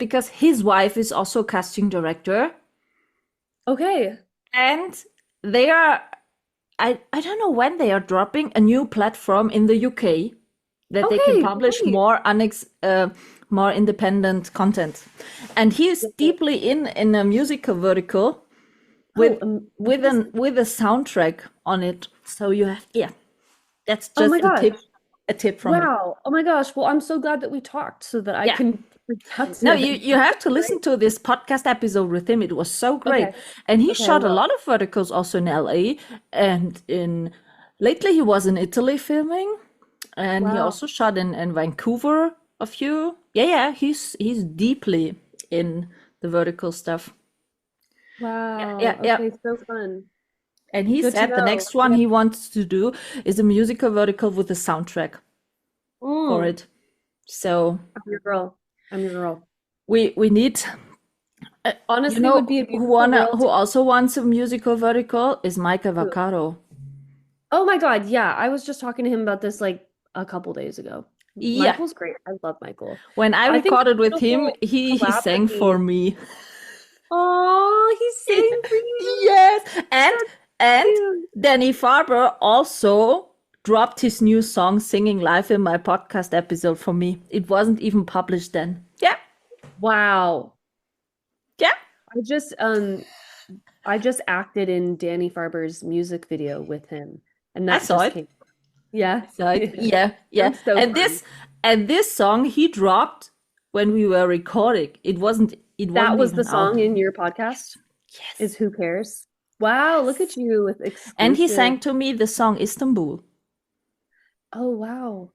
C: because his wife is also casting director,
D: Okay.
C: and they are, I don't know when they are dropping a new platform in the UK that they can
D: Okay,
C: publish
D: great.
C: more independent content. And he is deeply in a musical vertical
D: Oh,
C: with with a soundtrack on it. So you have, yeah, that's
D: oh
C: just
D: my gosh.
C: a tip from me.
D: Wow. Oh my gosh. Well, I'm so glad that we talked so that I
C: Yeah.
D: can reach out to
C: No,
D: him.
C: you have to
D: Great.
C: listen to this podcast episode with him. It was so great.
D: Okay.
C: And he
D: Okay, I
C: shot a
D: will.
C: lot of verticals also in LA, and in lately he was in Italy filming, and he
D: Wow.
C: also shot in Vancouver a few. Yeah, he's deeply in the vertical stuff. Yeah,
D: Wow.
C: yeah, yeah.
D: Okay, so fun.
C: And he
D: Good to
C: said the
D: know.
C: next one
D: Yeah.
C: he wants to do is a musical vertical with a soundtrack for
D: Mm,
C: it. So
D: I'm your girl. I'm your girl.
C: we need,
D: Honestly, it would be a beautiful
C: who
D: world.
C: also wants a musical vertical is Micah
D: To-
C: Vaccaro.
D: Oh my God, yeah. I was just talking to him about this a couple days ago.
C: Yeah.
D: Michael's great. I love Michael.
C: When I
D: I think
C: recorded with
D: the
C: him,
D: whole
C: he
D: collab
C: sang
D: with
C: for
D: me.
C: me.
D: Oh, he's saying for you.
C: Yes,
D: That's
C: and
D: cute.
C: Danny Farber also dropped his new song singing live in my podcast episode for me. It wasn't even published then. Yeah,
D: Wow.
C: yeah,
D: I just um I just acted in Danny Farber's music video with him, and
C: I
D: that
C: saw
D: just
C: it.
D: came. Yeah.
C: I saw it.
D: Yeah.
C: Yeah,
D: It
C: yeah.
D: was so fun.
C: And this song he dropped when we were recording. It
D: That
C: wasn't
D: was the
C: even out.
D: song in your podcast,
C: Yes.
D: is Who Cares? Wow, look at you with
C: And he
D: exclusive.
C: sang to me the song Istanbul.
D: Oh, wow.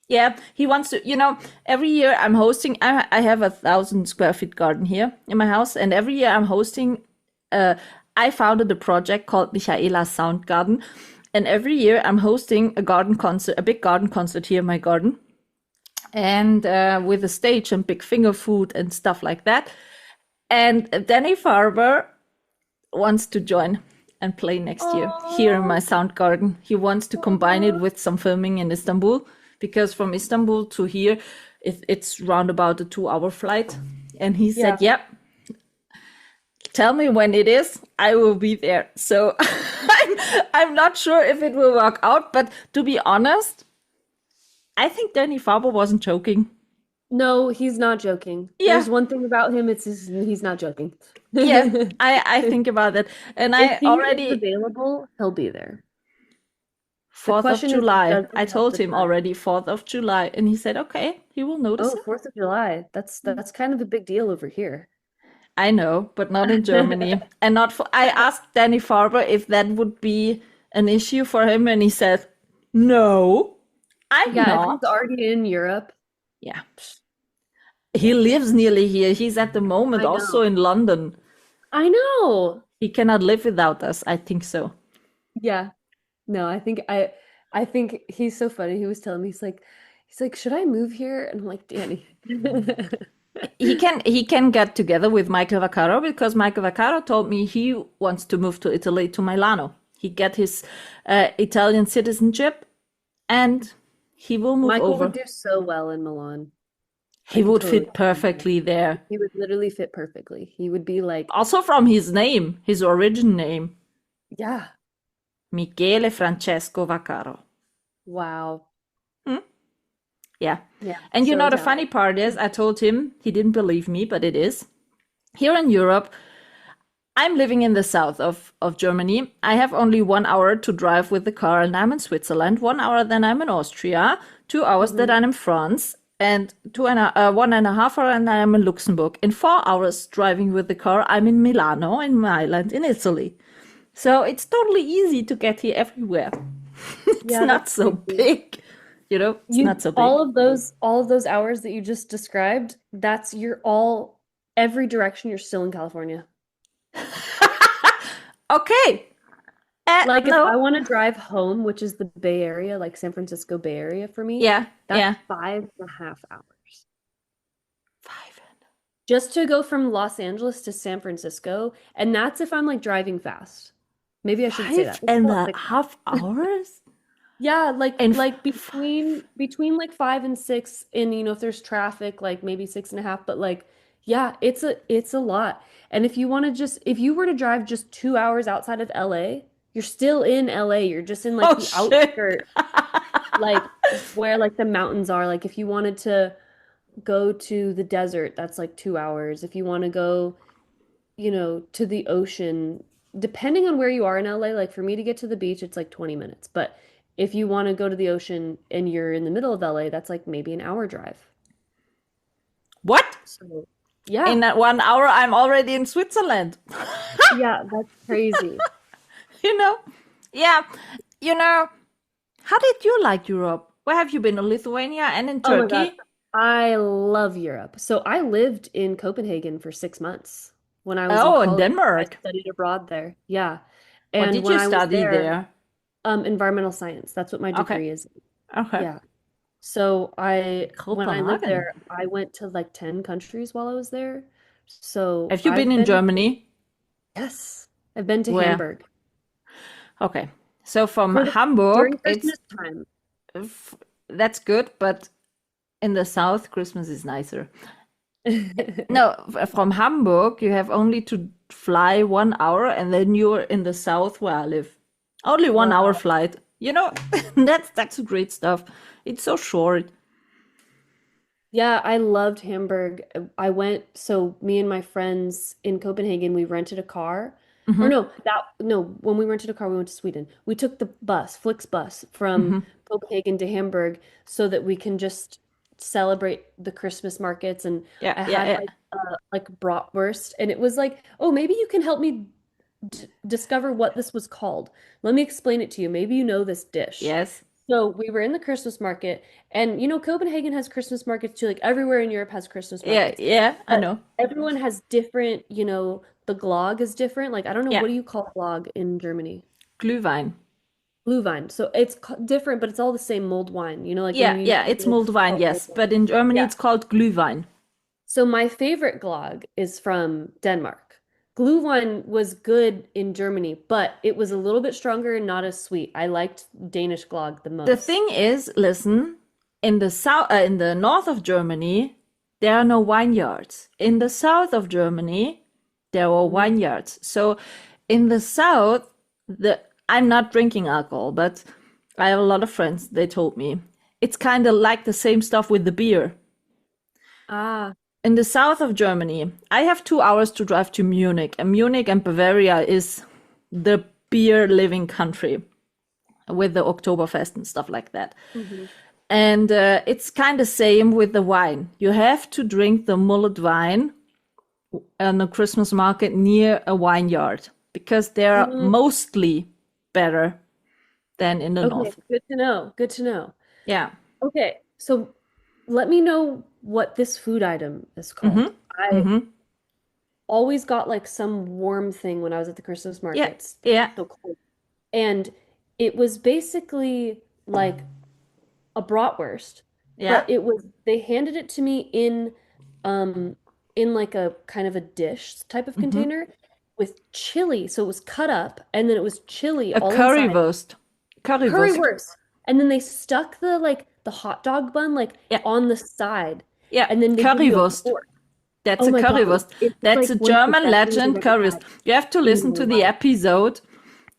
C: Yeah, he wants to, every year I'm hosting, I have 1,000 square feet garden here in my house. And every year I'm hosting, I founded a project called Michaela's Sound Garden. And every year I'm hosting a garden concert, a big garden concert here in my garden. And with a stage and big finger food and stuff like that. And Danny Farber wants to join and play next year here in my
D: Oh,
C: sound garden. He wants to combine it with some filming in Istanbul because from Istanbul to here, it's round about a 2 hour flight. And he
D: yeah.
C: said, "Yep, tell me when it is. I will be there." So I'm not sure if it will work out, but to be honest, I think Danny Farber wasn't joking.
D: No, he's not joking.
C: Yeah,
D: There's one thing about him, he's not joking.
C: yeah, I think about that. And
D: If
C: I
D: he is
C: already
D: available, he'll be there. The
C: 4th of
D: question is,
C: July.
D: does
C: I
D: he have
C: told
D: the
C: him
D: time?
C: already 4th of July, and he said, okay, he will notice
D: Oh,
C: it.
D: 4th of July. That's kind of a big deal over here.
C: I know, but not in Germany. And not for, I asked Danny Farber if that would be an issue for him, and he said, no, I'm
D: Yeah, if he's
C: not.
D: already in Europe,
C: Yeah. He
D: yeah,
C: lives nearly here. He's at the moment
D: I
C: also
D: know.
C: in London.
D: I know.
C: He cannot live without us. I think so.
D: Yeah. No, I think he's so funny. He was telling me he's like, should I move here? And I'm like, Danny.
C: He can get together with Michael Vaccaro because Michael Vaccaro told me he wants to move to Italy, to Milano. He get his Italian citizenship and he will move
D: Michael would
C: over.
D: do so well in Milan. I
C: He
D: can
C: would
D: totally
C: fit
D: see him.
C: perfectly there.
D: He would literally fit perfectly. He would be like,
C: Also from his name, his origin name,
D: yeah,
C: Michele Francesco Vaccaro.
D: wow.
C: Yeah.
D: Yeah,
C: And
D: so
C: the funny
D: Italian.
C: part is, I told him, he didn't believe me, but it is. Here in Europe, I'm living in the south of Germany. I have only 1 hour to drive with the car, and I'm in Switzerland. 1 hour, then I'm in Austria. 2 hours, then
D: Mhm.
C: I'm in France. And 1.5 hours, and I'm in Luxembourg. In 4 hours driving with the car, I'm in Milano, in Milan, in Italy. So it's totally easy to get here everywhere. It's
D: Yeah,
C: not
D: that's
C: so
D: crazy.
C: big. It's not
D: You
C: so big.
D: all of those hours that you just described, that's you're all every direction you're still in California.
C: Okay.
D: Like if I
C: No.
D: want to drive home, which is the Bay Area, like San Francisco Bay Area for me,
C: Yeah,
D: that's
C: yeah.
D: 5.5 hours.
C: 5.
D: Just to go from Los Angeles to San Francisco, and that's if I'm like driving fast. Maybe I shouldn't say
C: Five
D: that. Let's
C: and
D: call it
C: a
D: 6 hours.
C: half hours?
D: Yeah,
C: And
D: like
C: five.
D: between like 5 and 6, and if there's traffic, like maybe 6.5, but like yeah, it's a lot. And if you were to drive just 2 hours outside of LA, you're still in LA. You're just in like
C: Oh
D: the
C: shit.
D: outskirts, like where like the mountains are. Like if you wanted to go to the desert, that's like 2 hours. If you want to go to the ocean, depending on where you are in LA, like for me to get to the beach, it's like 20 minutes. But if you want to go to the ocean and you're in the middle of LA, that's like maybe an hour drive.
C: What?
D: So, yeah.
C: In that 1 hour, I'm already in Switzerland.
D: Yeah, that's crazy.
C: you know? Yeah. You know, how did you like Europe? Where have you been? In Lithuania and in
D: Oh my God.
C: Turkey?
D: I love Europe. So I lived in Copenhagen for 6 months when I was in
C: Oh, in
D: college. I
C: Denmark.
D: studied abroad there. Yeah.
C: What
D: And
C: did
D: when
C: you
D: I was
C: study
D: there,
C: there?
D: environmental science, that's what my
C: Okay.
D: degree is.
C: Okay.
D: Yeah. So when I lived
C: Copenhagen.
D: there, I went to like 10 countries while I was there. So
C: Have you been in Germany?
D: yes, I've been to
C: Where?
D: Hamburg
C: Okay. So from
D: for
C: Hamburg,
D: during
C: it's
D: Christmas time.
C: that's good, but in the south, Christmas is nicer. No, from Hamburg, you have only to fly 1 hour and then you're in the south where I live. Only 1 hour
D: Wow.
C: flight. You know, that's great stuff. It's so short.
D: Yeah, I loved Hamburg. I went, so me and my friends in Copenhagen, we rented a car. Or
C: Hmm.
D: no, when we rented a car, we went to Sweden. We took the bus, Flixbus, from
C: Hmm.
D: Copenhagen to Hamburg so that we can just celebrate the Christmas markets. And
C: Yeah,
D: I
C: yeah,
D: had
C: yeah.
D: like bratwurst, and it was like, oh, maybe you can help me d discover what this was called. Let me explain it to you. Maybe you know this dish.
C: Yes.
D: So we were in the Christmas market, and Copenhagen has Christmas markets too. Like everywhere in Europe has Christmas
C: Yeah,
D: markets,
C: yeah, I
D: but
C: know.
D: everyone has different, the glögg is different. Like I don't know,
C: Yeah.
D: what do you call glögg in Germany?
C: Glühwein.
D: Glühwein. So it's different, but it's all the same mulled wine. Like when
C: Yeah,
D: you
C: yeah,
D: usually
C: it's
D: go
C: mulled wine,
D: oh,
C: yes.
D: okay.
C: But in Germany,
D: Yeah.
C: it's called Glühwein.
D: So my favorite glögg is from Denmark. Glühwein was good in Germany, but it was a little bit stronger and not as sweet. I liked Danish glögg the
C: The
D: most.
C: thing is, listen, in the north of Germany, there are no vineyards. In the south of Germany, there are
D: Mm.
C: vineyards. So in the south, the I'm not drinking alcohol, but I have a lot of friends, they told me. It's kind of like the same stuff with the beer.
D: Ah,
C: In the south of Germany, I have 2 hours to drive to Munich, and Munich and Bavaria is the beer living country with the Oktoberfest and stuff like that.
D: mhm.
C: And it's kind of same with the wine. You have to drink the mullet wine on a Christmas market near a vineyard because they're
D: Mm,
C: mostly better than in the
D: okay,
C: north.
D: good to know. Good to know.
C: Yeah.
D: Okay, so let me know what this food item is called.
C: Mm-hmm.
D: I
C: Mm-hmm.
D: always got like some warm thing when I was at the Christmas
C: Yeah.
D: markets.
C: Yeah.
D: So cold. And it was basically like a bratwurst,
C: Yeah.
D: but they handed it to me um in like a kind of a dish type of
C: Mm-hmm.
D: container with chili. So it was cut up and then it was chili
C: A
D: all inside.
C: currywurst. Currywurst.
D: Currywurst. And then they stuck the hot dog bun like
C: Yeah.
D: on the side.
C: Yeah.
D: And then they give you a
C: Currywurst.
D: fork.
C: That's
D: Oh
C: a
D: my God.
C: currywurst.
D: It's
C: That's
D: like
C: a
D: one of the
C: German
D: best things I've
C: legend
D: ever
C: currywurst.
D: had
C: You have to
D: in
C: listen
D: my
C: to the
D: life.
C: episode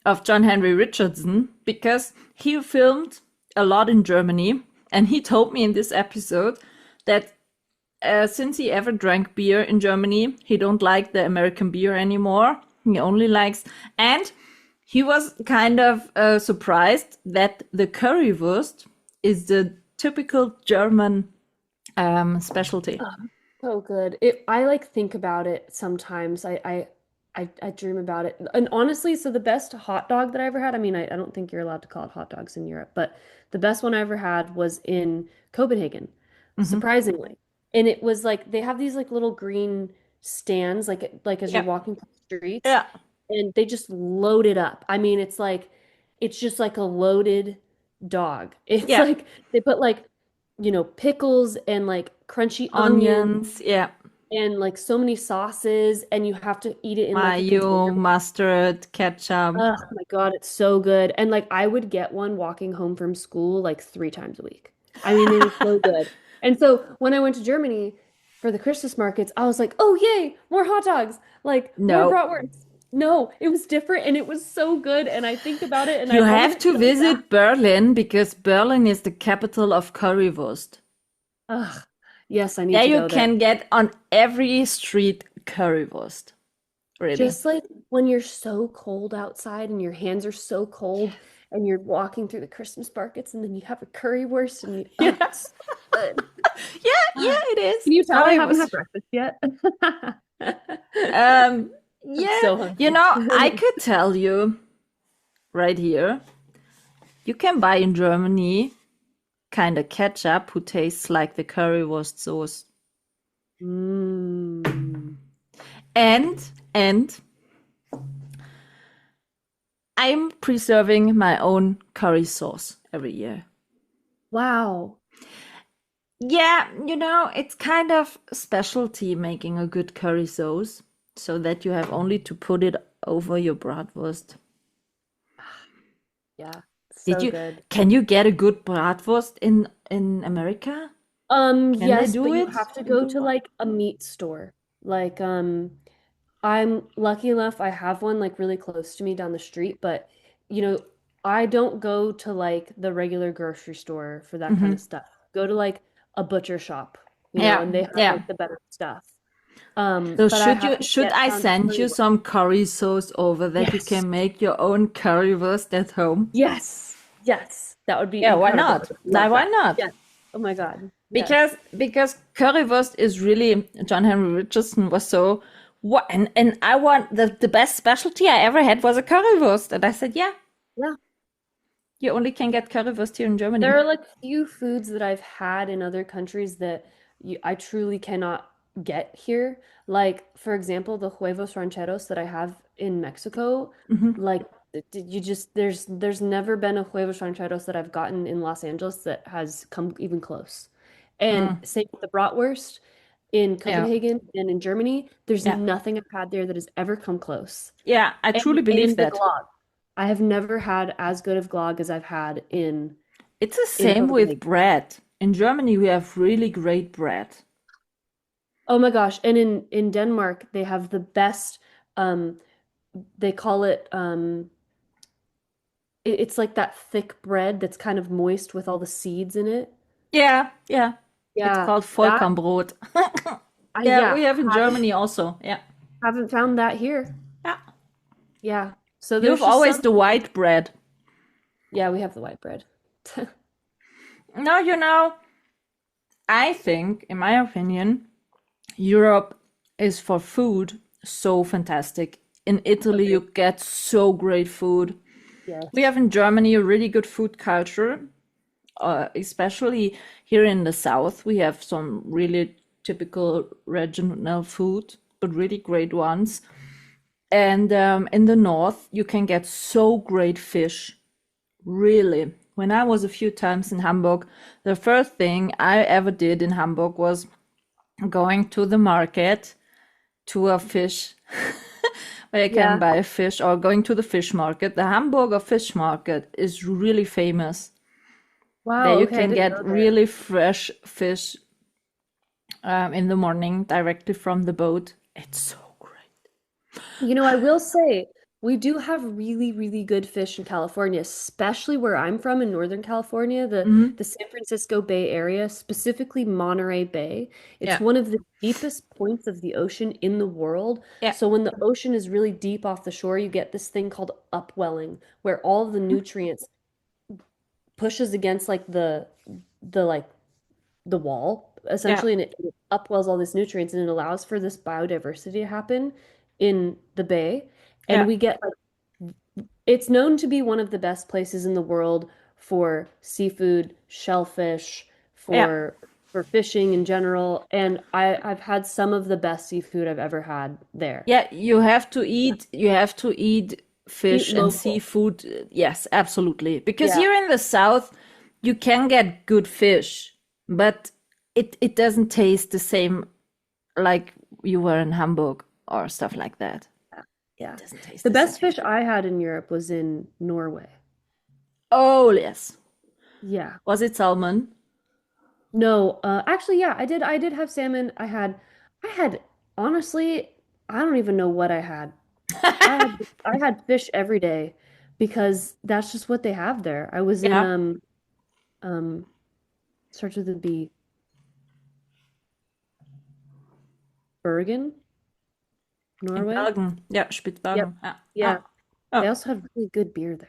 C: of John Henry Richardson because he filmed a lot in Germany. And he told me in this episode that since he ever drank beer in Germany, he don't like the American beer anymore. He only likes, and he was kind of surprised that the currywurst is the typical German specialty.
D: Oh, so good. I like think about it sometimes. I dream about it. And honestly, so the best hot dog that I ever had, I mean, I don't think you're allowed to call it hot dogs in Europe, but the best one I ever had was in Copenhagen,
C: Hmm.
D: surprisingly. And it was like they have these like little green stands like as you're
C: Yeah,
D: walking through the streets,
C: yeah,
D: and they just load it up. I mean, it's just like a loaded dog. It's
C: yeah.
D: like they put like pickles and like crunchy onions
C: Onions, yeah.
D: and like so many sauces, and you have to eat it in like a
C: Mayo,
D: container.
C: mustard, ketchup.
D: Oh my God, it's so good. And like I would get one walking home from school like 3 times a week. I mean, it is so good. And so when I went to Germany for the Christmas markets, I was like, oh yay, more hot dogs, like more
C: No.
D: bratwurst. No, it was different and it was so good. And I think about it and
C: You
D: I want
C: have
D: it
C: to
D: so bad.
C: visit Berlin because Berlin is the capital of currywurst.
D: Ugh, yes, I need
C: There
D: to
C: you
D: go there.
C: can get on every street currywurst. Really.
D: Just like when you're so cold outside and your hands are so cold and you're walking through the Christmas markets and then you have a currywurst and
C: Yeah.
D: it's so good.
C: Yeah,
D: Ah,
C: yeah, it is.
D: can you tell I haven't had
C: Currywurst.
D: breakfast yet?
C: Um,
D: I'm
C: yeah,
D: so hungry.
C: I could tell you right here, you can buy in Germany kind of ketchup who tastes like the currywurst sauce.
D: Mm.
C: And I'm preserving my own curry sauce every year.
D: Wow.
C: Yeah, it's kind of specialty making a good curry sauce so that you have only to put it over your bratwurst.
D: Yeah,
C: Did
D: So
C: you
D: good.
C: can you get a good bratwurst in America? Can they
D: Yes,
C: do
D: but you
C: it
D: have to
C: in
D: go
C: the
D: to
C: wa-
D: like a meat store. Like, I'm lucky enough I have one like really close to me down the street, but you know, I don't go to like the regular grocery store for that kind of
C: Mhm.
D: stuff. Go to like a butcher shop,
C: Yeah,
D: and they have
C: yeah.
D: like the better stuff.
C: So
D: But I
C: should
D: yet
C: I
D: found
C: send you
D: currywurst.
C: some curry sauce over that you
D: Yes.
C: can make your own currywurst at home?
D: Yes. Yes. That would be
C: Yeah, why
D: incredible. I
C: not?
D: would love
C: Why
D: that.
C: not?
D: Yes. Oh my God.
C: Because
D: Yes.
C: currywurst is really John Henry Richardson was so what and I want the best specialty I ever had was a currywurst and I said yeah,
D: Yeah.
C: you only can get currywurst here in
D: There
C: Germany.
D: are like few foods that I've had in other countries that I truly cannot get here. Like, for example, the huevos rancheros that I have in Mexico,
C: Hmm.
D: like you just there's never been a huevos rancheros that I've gotten in Los Angeles that has come even close. And
C: Mm.
D: same with the bratwurst in
C: Yeah,
D: Copenhagen and in Germany, there's
C: yeah,
D: nothing I've had there that has ever come close.
C: yeah. I truly believe
D: And the
C: that.
D: glog. I have never had as good of glog as I've had
C: It's the
D: in
C: same with
D: Copenhagen.
C: bread. In Germany, we have really great bread.
D: Oh my gosh. And in Denmark, they have the best um they call it it's like that thick bread that's kind of moist with all the seeds in it.
C: Yeah, yeah. It's
D: Yeah,
C: called
D: that
C: Vollkornbrot.
D: I
C: Yeah,
D: yeah,
C: we have in Germany also. Yeah,
D: haven't found that here.
C: yeah.
D: Yeah. So
C: You have
D: there's just
C: always
D: some
C: the white bread.
D: yeah, we have the white bread.
C: No, I think, in my opinion, Europe is for food so fantastic. In Italy,
D: Agreed.
C: you get so great food. We
D: Yes.
C: have in Germany a really good food culture, especially here in the south. We have some really typical regional food, but really great ones. And in the north, you can get so great fish. Really. When I was a few times in Hamburg, the first thing I ever did in Hamburg was going to the market to a fish where you can
D: Yeah.
C: buy fish or going to the fish market. The Hamburger fish market is really famous. There
D: Wow,
C: you
D: okay, I
C: can
D: didn't
C: get
D: go there.
C: really fresh fish in the morning directly from the boat. It's so great.
D: I will say we do have really, really good fish in California, especially where I'm from in Northern California,
C: Hmm.
D: the San Francisco Bay Area, specifically Monterey Bay. It's
C: Yeah,
D: one of the deepest points of the ocean in the world.
C: yeah,
D: So when the ocean is really deep off the shore, you get this thing called upwelling, where all of the nutrients pushes against like the like the wall
C: yeah,
D: essentially, and it upwells all these nutrients and it allows for this biodiversity to happen in the bay. And
C: yeah,
D: we get like it's known to be one of the best places in the world for seafood, shellfish,
C: yeah.
D: for fishing in general. And I've had some of the best seafood I've ever had there.
C: Yeah, you have to eat
D: Eat
C: fish and
D: local.
C: seafood. Yes, absolutely. Because
D: Yeah.
C: here in the south, you can get good fish, but it doesn't taste the same like you were in Hamburg or stuff like that.
D: Yeah.
C: Doesn't taste
D: The
C: the same.
D: best fish I had in Europe was in Norway.
C: Oh, yes.
D: Yeah.
C: Was it salmon?
D: No, actually, yeah, I did have salmon. I had, honestly, I don't even know what I had. I had fish every day because that's just what they have there. I was in,
C: Yeah,
D: um, starts with the B, Bergen,
C: in
D: Norway.
C: Bergen. Yeah,
D: Yep.
C: Spitzbergen. Yeah.
D: Yeah.
C: Ah.
D: They
C: Oh.
D: also have really good beer there.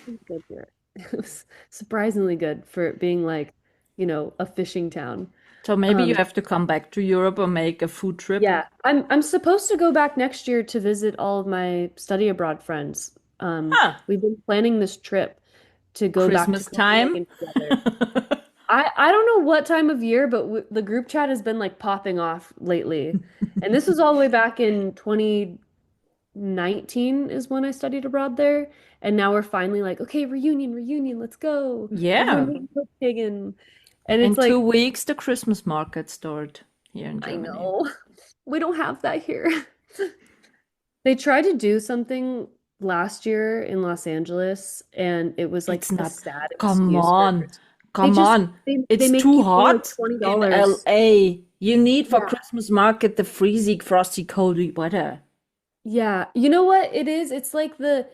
D: Really good beer. It was surprisingly good for it being like, a fishing town.
C: So maybe you
D: Um,
C: have to come back to Europe or make a food trip.
D: Yeah, I'm supposed to go back next year to visit all of my study abroad friends.
C: Huh.
D: We've been planning this trip to go back to
C: Christmas time.
D: Copenhagen together. I don't know what time of year, but w the group chat has been like popping off lately. And this was all the way back in 2019 is when I studied abroad there. And now we're finally like, okay, reunion, reunion, let's go. Everyone
C: Yeah.
D: meet in Copenhagen. And
C: In
D: it's
C: two
D: like,
C: weeks, the Christmas market start here in
D: I
C: Germany.
D: know. We don't have that here. They tried to do something last year in Los Angeles, and it was
C: It's
D: like a
C: not.
D: sad
C: Come
D: excuse for
C: on.
D: Christmas. They
C: Come
D: just
C: on.
D: they
C: It's
D: make
C: too
D: you pay like
C: hot in
D: $20.
C: LA. You need for
D: Yeah.
C: Christmas market the freezing, frosty, coldy weather.
D: Yeah. You know what it is? It's like the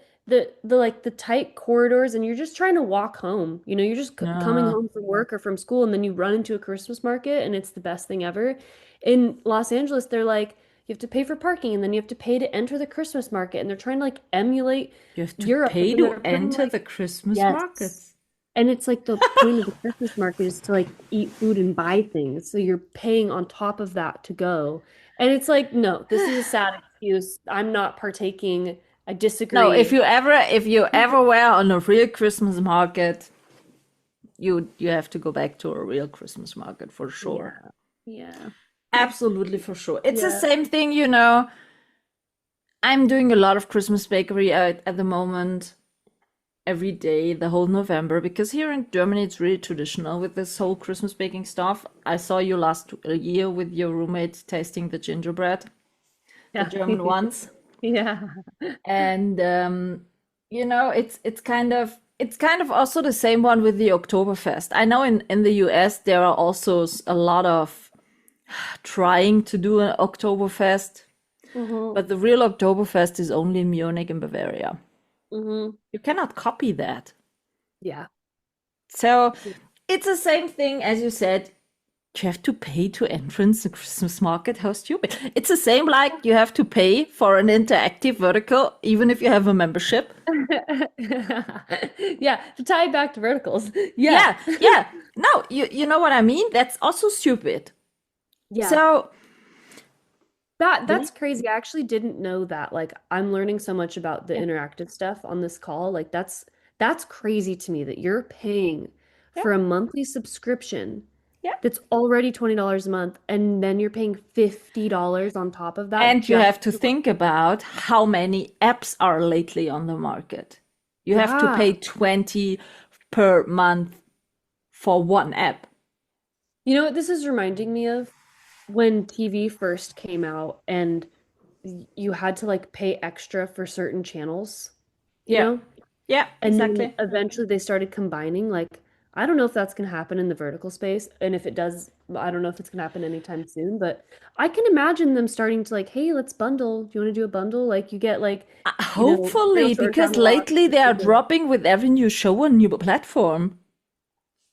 D: like the tight corridors and you're just trying to walk home. You know, you're just c coming
C: No,
D: home from work or from school and then you run into a Christmas market and it's the best thing ever. In Los Angeles, they're like you have to pay for parking and then you have to pay to enter the Christmas market and they're trying to like emulate
C: you have to
D: Europe
C: pay
D: and
C: to
D: they're putting
C: enter
D: like
C: the Christmas
D: yes.
C: markets.
D: And it's like the point of the Christmas market is to like eat food and buy things. So you're paying on top of that to go. And it's like, no, this is a sad excuse. I'm not partaking. I
C: No,
D: disagree.
C: if you ever were on a real Christmas market, you have to go back to a real Christmas market for sure.
D: Yeah. Yeah.
C: Absolutely for sure. It's the
D: Yeah.
C: same thing, you know. I'm doing a lot of Christmas bakery at the moment, every day, the whole November, because here in Germany it's really traditional with this whole Christmas baking stuff. I saw you last year with your roommate tasting the gingerbread, the
D: Yeah.
C: German ones.
D: Yeah.
C: And you know, it's kind of also the same one with the Oktoberfest. I know in the US there are also a lot of trying to do an Oktoberfest,
D: hmm
C: but the real Oktoberfest is only in Munich and Bavaria.
D: hmm
C: You cannot copy that.
D: Yeah.
C: So it's the same thing as you said. You have to pay to entrance the Christmas market. How stupid. It's the same like you have to pay for an interactive vertical, even if you have a membership.
D: Yeah. To tie it back to verticals. Yeah.
C: Yeah, yeah. No, you know what I mean? That's also stupid.
D: Yeah.
C: So
D: That's crazy. I actually didn't know that. Like I'm learning so much about the
C: yeah,
D: interactive stuff on this call. Like that's crazy to me that you're paying
C: yeah,
D: for a monthly subscription
C: yeah.
D: that's already $20 a month and then you're paying $50 on top of that
C: And you
D: just
C: have to think about how many apps are lately on the market. You have to
D: yeah.
C: pay 20 per month for one app.
D: You know what this is reminding me of? When TV first came out and you had to like pay extra for certain channels, you
C: Yeah.
D: know?
C: Yeah,
D: And then
C: exactly.
D: eventually they started combining. Like, I don't know if that's going to happen in the vertical space. And if it does, I don't know if it's going to happen anytime soon. But I can imagine them starting to like, hey, let's bundle. Do you want to do a bundle? Like, you get like, real
C: Hopefully,
D: short
C: because
D: time lock.
C: lately they are dropping with every new show on new platform.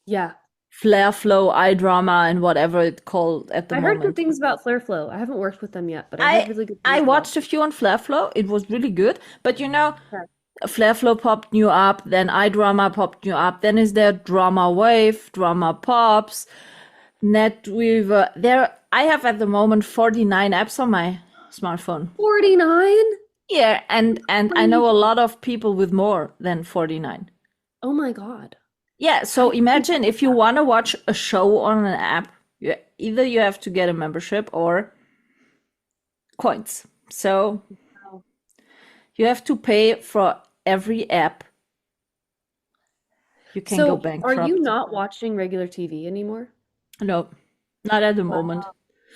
D: Yeah.
C: Flare Flow, iDrama, and whatever it's called at the
D: I heard good
C: moment.
D: things about Flare Flow. I haven't worked with them yet, but I heard
C: I
D: really good
C: I
D: things about
C: watched a few on Flare Flow. It was really good. But you know,
D: them.
C: Flare Flow popped new up, then iDrama popped new up, then is there Drama Wave, Drama Pops, NetWeaver. There I have at the moment 49 apps on my smartphone.
D: 49?
C: Yeah, and I know a
D: Crazy.
C: lot of people with more than 49.
D: Oh my God.
C: Yeah,
D: How
C: so
D: do you
C: imagine
D: do
C: if you
D: that?
C: want to watch a show on an app, either you have to get a membership or coins. So
D: Wow.
C: you have to pay for every app. You can go
D: So, are you
C: bankrupt.
D: not watching regular TV anymore?
C: No, not at the
D: Wow.
C: moment.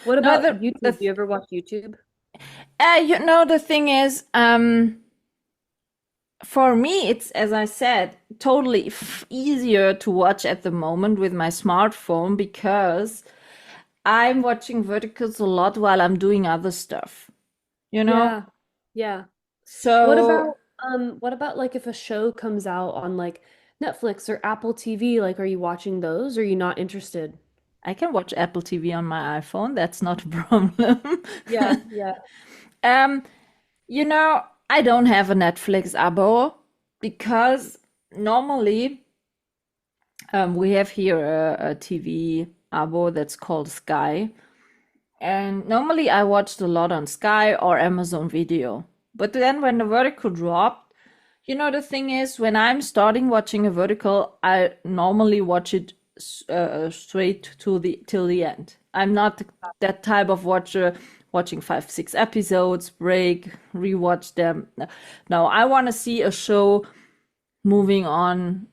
D: What
C: No,
D: about YouTube? Do you ever watch YouTube?
C: you know, the thing is, for me, it's as I said, totally easier to watch at the moment with my smartphone because I'm watching verticals a lot while I'm doing other stuff, you know?
D: Yeah. Yeah.
C: So
D: What about like if a show comes out on like Netflix or Apple TV, like are you watching those or are you not interested?
C: I can watch Apple TV on my iPhone. That's not a problem.
D: Yeah, yeah.
C: um, you know, I don't have a Netflix abo because normally we have here a TV abo that's called Sky. And normally I watched a lot on Sky or Amazon Video. But then when the vertical dropped, you know, the thing is, when I'm starting watching a vertical, I normally watch it straight to the till the end. I'm not that type of watcher watching 5, 6 episodes, break, rewatch them. No, I want to see a show moving on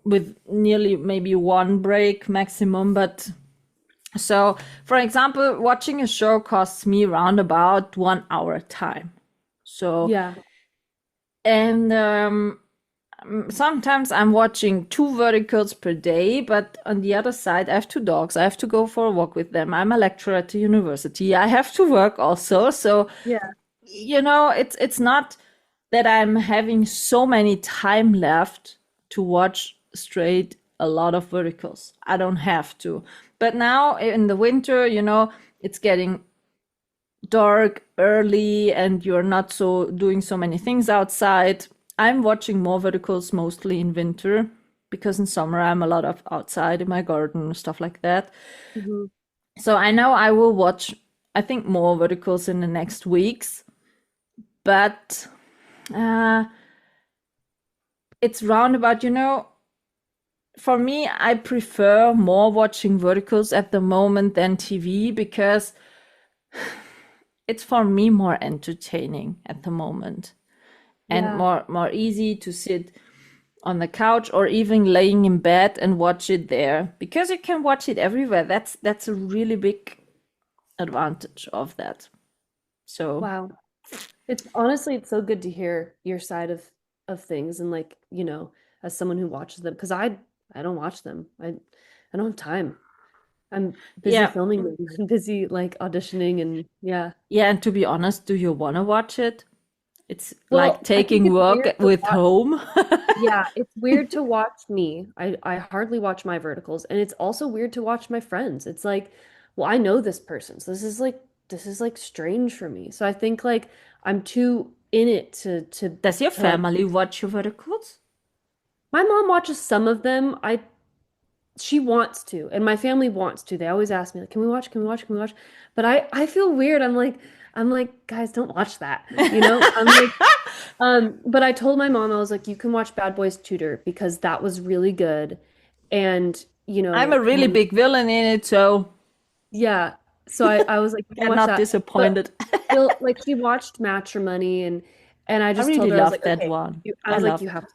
C: with nearly maybe one break maximum, but so, for example, watching a show costs me around about 1 hour time. So
D: Yeah.
C: And sometimes I'm watching two verticals per day, but on the other side, I have two dogs. I have to go for a walk with them. I'm a lecturer at the university. I have to work also. So,
D: Yeah.
C: it's not that I'm having so many time left to watch straight a lot of verticals. I don't have to. But now in the winter, it's getting dark early and you're not so doing so many things outside. I'm watching more verticals mostly in winter because in summer I'm a lot of outside in my garden, stuff like that.
D: Mhm.
C: So I know I will watch, I think, more verticals in the next weeks, but uh, it's roundabout, for me, I prefer more watching verticals at the moment than TV because it's for me more entertaining at the moment and
D: Yeah.
C: more easy to sit on the couch or even laying in bed and watch it there because you can watch it everywhere. That's a really big advantage of that. So
D: Wow. It's honestly, it's so good to hear your side of things and like, as someone who watches them, because I don't watch them. I don't have time. I'm busy
C: yeah,
D: filming them, I'm busy like auditioning and yeah.
C: yeah. And to be honest, do you want to watch it? It's like
D: Well, I think
C: taking
D: it's
C: work
D: weird to
C: with
D: watch.
C: home.
D: Yeah, it's weird to watch me. I hardly watch my verticals, and it's also weird to watch my friends. It's like, well, I know this person, so this is like strange for me. So I think like I'm too in it
C: Does your
D: to like
C: family watch your verticals?
D: my mom watches some of them. She wants to, and my family wants to. They always ask me like, "Can we watch? Can we watch? Can we watch?" But I feel weird. I'm like, guys, don't watch that. I'm like, but I told my mom, I was like, you can watch Bad Boys Tutor because that was really good. And,
C: I'm a really big villain in it, so
D: yeah. So I was like, you can
C: get
D: watch
C: not
D: that. But
C: disappointed.
D: still, like she watched Matrimony and I
C: I
D: just
C: really
D: told her, I was
C: love
D: like,
C: that
D: okay,
C: one.
D: I
C: I
D: was like,
C: love
D: you
C: it.
D: have to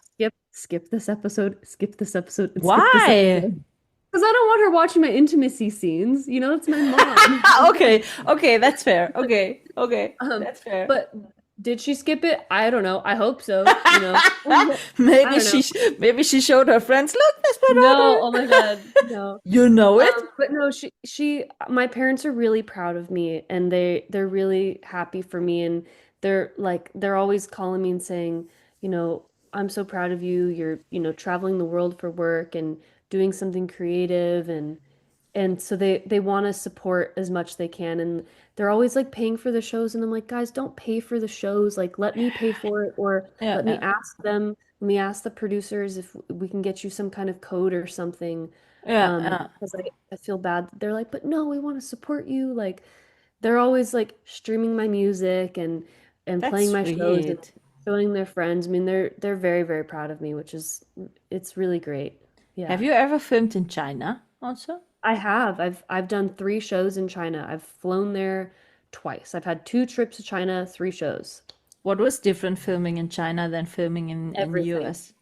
D: skip this episode, and skip this
C: Why?
D: episode. Because I don't want her watching my intimacy scenes. It's my mom.
C: Okay, okay, that's fair. Okay, okay,
D: Um,
C: that's fair.
D: but did she skip it? I don't know. I hope so. I
C: maybe
D: don't know.
C: she maybe she showed her friends, look, that's my
D: No,
C: daughter.
D: oh my God, no.
C: You know it?
D: But no, my parents are really proud of me and they're really happy for me and they're always calling me and saying, you know, I'm so proud of you. You're, traveling the world for work and doing something creative and so they want to support as much they can and they're always like paying for the shows and I'm like, guys, don't pay for the shows. Like let me pay for it or
C: Yeah, yeah,
D: let me ask the producers if we can get you some kind of code or something.
C: yeah, yeah.
D: Because I feel bad. They're like, but no, we want to support you. Like they're always like streaming my music and
C: That's
D: playing my shows and
C: sweet.
D: showing their friends. I mean, they're very, very proud of me, which is it's really great.
C: Have
D: Yeah.
C: you ever filmed in China also?
D: I have. I've done 3 shows in China. I've flown there twice. I've had 2 trips to China, 3 shows.
C: What was different filming in China than filming in
D: Everything.
C: US?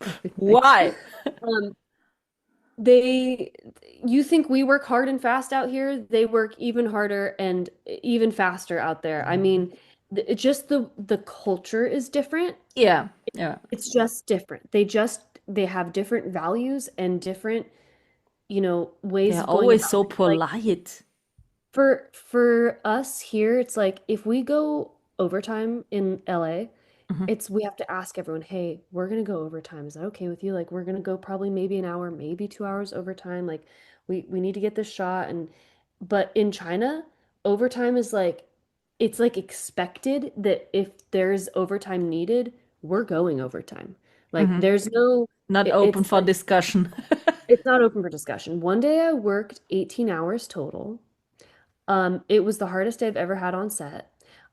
D: Everything.
C: Why?
D: Um, they, you think we work hard and fast out here? They work even harder and even faster out there. I mean, it's just the culture is different.
C: Yeah, yeah.
D: It's just different. They have different values and different, ways
C: They're
D: of going
C: always
D: about
C: so
D: it. Like
C: polite.
D: for us here, it's like if we go overtime in LA,
C: Mhm.
D: it's we have to ask everyone, hey, we're gonna go overtime. Is that okay with you? Like we're gonna go probably maybe an hour, maybe 2 hours overtime. Like we need to get this shot. And but in China, overtime is like it's like expected that if there's overtime needed, we're going overtime. Like
C: Mhm.
D: there's no
C: Not open
D: it's
C: for discussion.
D: it's not open for discussion. One day I worked 18 hours total. It was the hardest day I've ever had on set.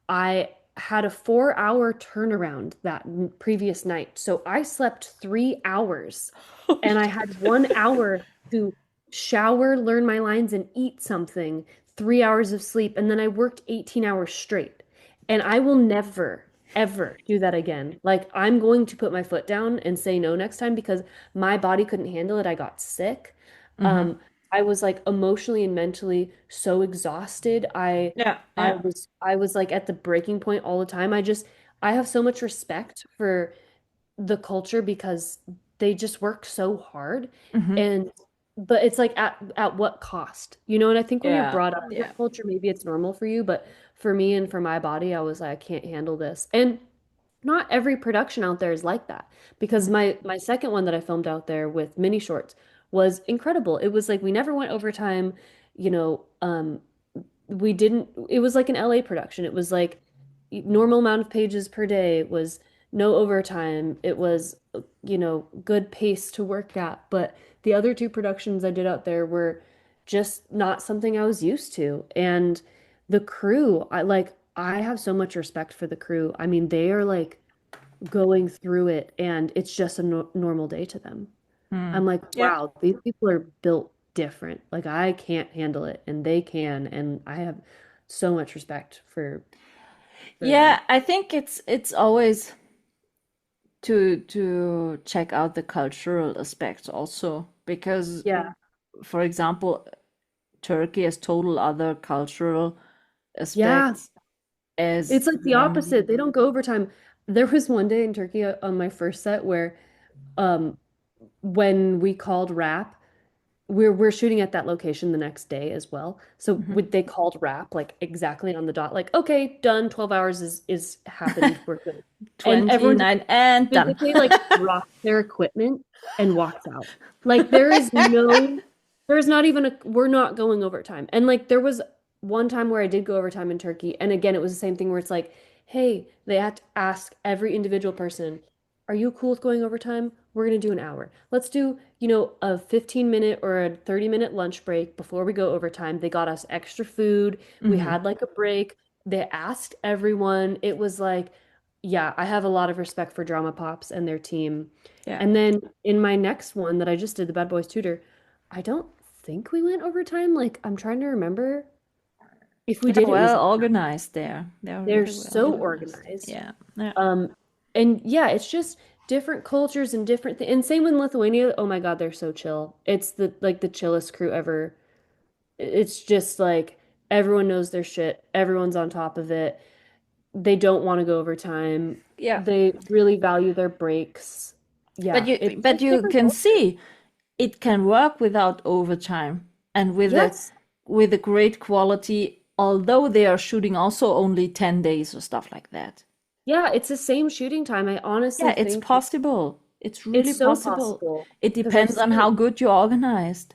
D: I had a 4 hour turnaround that previous night. So I slept 3 hours
C: Oh,
D: and I had 1 hour to shower, learn my lines, and eat something, 3 hours of sleep. And then I worked 18 hours straight. And I will never, ever do that again. Like, I'm going to put my foot down and say no next time because my body couldn't handle it. I got sick.
C: mhm.
D: Um, I was like emotionally and mentally so exhausted. I
C: Yeah,
D: I
C: yeah.
D: was I was like at the breaking point all the time. I have so much respect for the culture because they just work so hard
C: Hmm.
D: and but it's like at what cost? You know, and I think when you're
C: Yeah,
D: brought up in
C: yeah.
D: that culture, maybe it's normal for you, but for me and for my body, I was like, I can't handle this. And not every production out there is like that because
C: Mm.
D: my second one that I filmed out there with mini shorts was incredible. It was like we never went overtime, you know, we didn't it was like an LA production. It was like normal amount of pages per day. It was no overtime. It was, good pace to work at. But the other two productions I did out there were just not something I was used to. And the crew, I have so much respect for the crew. I mean, they are like going through it and it's just a normal day to them.
C: Mm.
D: I'm like,
C: Yeah.
D: wow, these people are built different. Like I can't handle it and they can, and I have so much respect for them.
C: Yeah, I think it's always to check out the cultural aspects also because,
D: Yeah.
C: for example, Turkey has total other cultural
D: Yeah.
C: aspects as
D: It's like the
C: Germany.
D: opposite. They don't go overtime. There was one day in Turkey on my first set where um when we called rap, we're shooting at that location the next day as well. So
C: Mhm.
D: they called wrap like exactly on the dot, like, okay, done, 12 hours is happened, we're good. And everyone just
C: 29 and done.
D: physically like drops their equipment and walks out. Like there's not even we're not going overtime. And like there was one time where I did go overtime in Turkey, and again it was the same thing where it's like, hey, they had to ask every individual person, are you cool with going overtime? We're gonna do an hour. Let's do, a 15-minute or a 30-minute lunch break before we go overtime. They got us extra food. We
C: Hmm.
D: had like a break. They asked everyone. It was like, yeah, I have a lot of respect for Drama Pops and their team.
C: Yeah.
D: And then in my next one that I just did, the Bad Boys Tutor, I don't think we went overtime. Like, I'm trying to remember. If we
C: They're
D: did, it was
C: well organized there. They're
D: they're
C: really well
D: so
C: organized.
D: organized.
C: Yeah. Yeah.
D: Um, and yeah, it's just different cultures and different things. And same with Lithuania. Oh my God, they're so chill. It's the chillest crew ever. It's just like everyone knows their shit. Everyone's on top of it. They don't want to go overtime.
C: Yeah.
D: They really value their breaks.
C: But
D: Yeah,
C: you
D: it's
C: but
D: just
C: you
D: different
C: can
D: culture.
C: see it can work without overtime and
D: Yes.
C: with a great quality, although they are shooting also only 10 days or stuff like that.
D: Yeah, it's the same shooting time. I honestly
C: Yeah, it's
D: think
C: possible. It's really
D: it's so
C: possible.
D: possible
C: It
D: because I've
C: depends on
D: seen,
C: how good you're organized.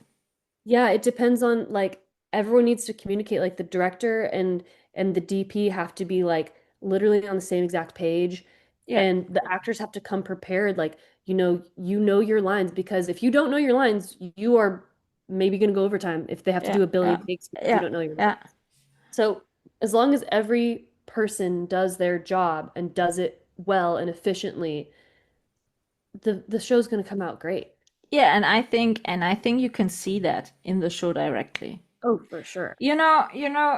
D: yeah, it depends on like everyone needs to communicate. Like the director and the DP have to be like literally on the same exact page,
C: Yeah,
D: and the actors have to come prepared. Like, you know your lines because if you don't know your lines, you are maybe going to go overtime if they have to
C: yeah,
D: do a
C: yeah,
D: billion takes because you
C: yeah,
D: don't know your lines.
C: yeah,
D: So as long as every person does their job and does it well and efficiently, the show's going to come out great.
C: yeah. And I think you can see that in the show directly.
D: Oh, for sure.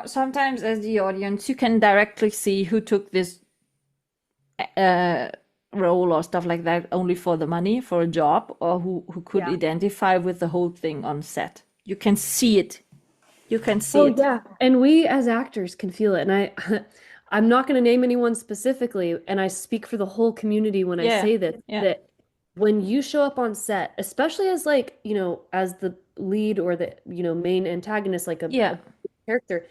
C: Sometimes as the audience, you can directly see who took this uh, role or stuff like that only for the money, for a job, or who could
D: Yeah.
C: identify with the whole thing on set. You can see it. You can see
D: Oh,
C: it.
D: yeah. And we as actors can feel it. And I'm not going to name anyone specifically, and I speak for the whole community when I
C: Yeah,
D: say this,
C: yeah,
D: that when you show up on set, especially as like, as the lead or the, main antagonist, like
C: yeah.
D: a character,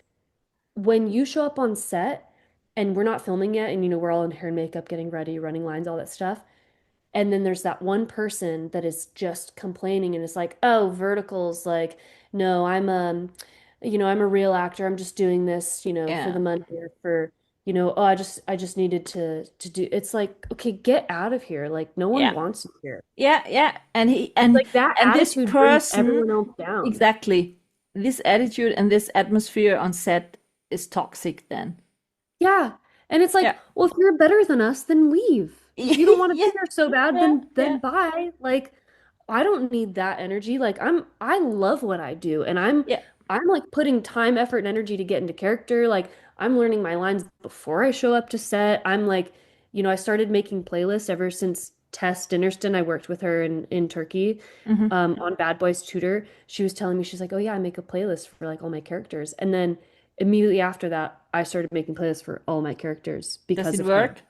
D: when you show up on set and we're not filming yet, and we're all in hair and makeup, getting ready, running lines, all that stuff. And then there's that one person that is just complaining and it's like, oh, verticals, like, no, I'm a real actor. I'm just doing this, for
C: Yeah,
D: the money or for, oh, I just needed to do. It's like, okay, get out of here. Like, no one
C: yeah,
D: wants you here.
C: yeah, yeah. And he
D: It's like that
C: and this
D: attitude brings
C: person,
D: everyone else down.
C: exactly. This attitude and this atmosphere on set is toxic then.
D: Yeah. And it's like,
C: Yeah.
D: well, if you're better than us, then leave. If you don't want to be
C: Yeah,
D: here so bad,
C: yeah,
D: then
C: yeah,
D: bye. Like, I don't need that energy. Like, I love what I do, and
C: yeah.
D: I'm like putting time, effort, and energy to get into character. Like, I'm learning my lines before I show up to set. I'm like, I started making playlists ever since Tess Dinnerston. I worked with her in Turkey,
C: Hmm.
D: on Bad Boys Tutor. She was telling me, she's like, oh yeah, I make a playlist for like all my characters. And then immediately after that, I started making playlists for all my characters
C: Does
D: because
C: it
D: of her.
C: work?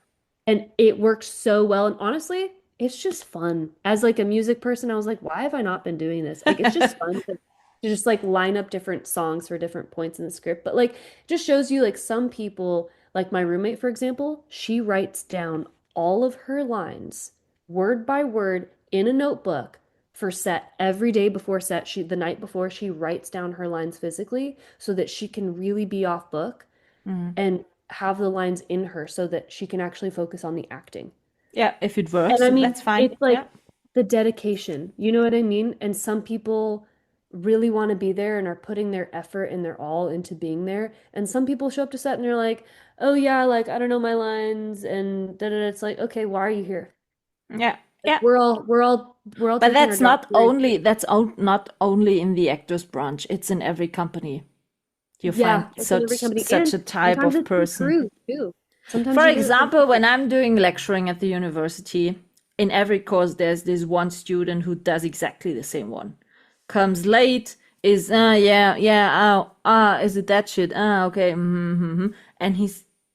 D: And it worked so well. And honestly, it's just fun. As like a music person, I was like, why have I not been doing this? Like it's just fun to just like line up different songs for different points in the script. But like it just shows you like some people, like my roommate, for example, she writes down all of her lines word by word in a notebook for set every day before set. She the night before she writes down her lines physically so that she can really be off book
C: Mm.
D: and have the lines in her so that she can actually focus on the acting.
C: Yeah, if it
D: And
C: works,
D: I
C: that's
D: mean,
C: fine.
D: it's
C: Yeah.
D: like the dedication, you know what I mean? And some people really want to be there and are putting their effort and their all into being there. And some people show up to set and they're like, "Oh yeah, like I don't know my lines," and da da da. It's like, okay, why are you here?
C: Yeah.
D: Like
C: Yeah.
D: we're all
C: But
D: taking our
C: that's
D: job
C: not
D: seriously.
C: only not only in the actors branch, it's in every company. You find
D: Yeah, it's in every company,
C: such
D: and
C: a type
D: sometimes
C: of
D: it's in
C: person.
D: crew too. Sometimes
C: For
D: you do it for
C: example, when
D: crew.
C: I'm doing lecturing at the university, in every course there's this one student who does exactly the same one. Comes late, is yeah, yeah, oh, is it that shit? Okay, and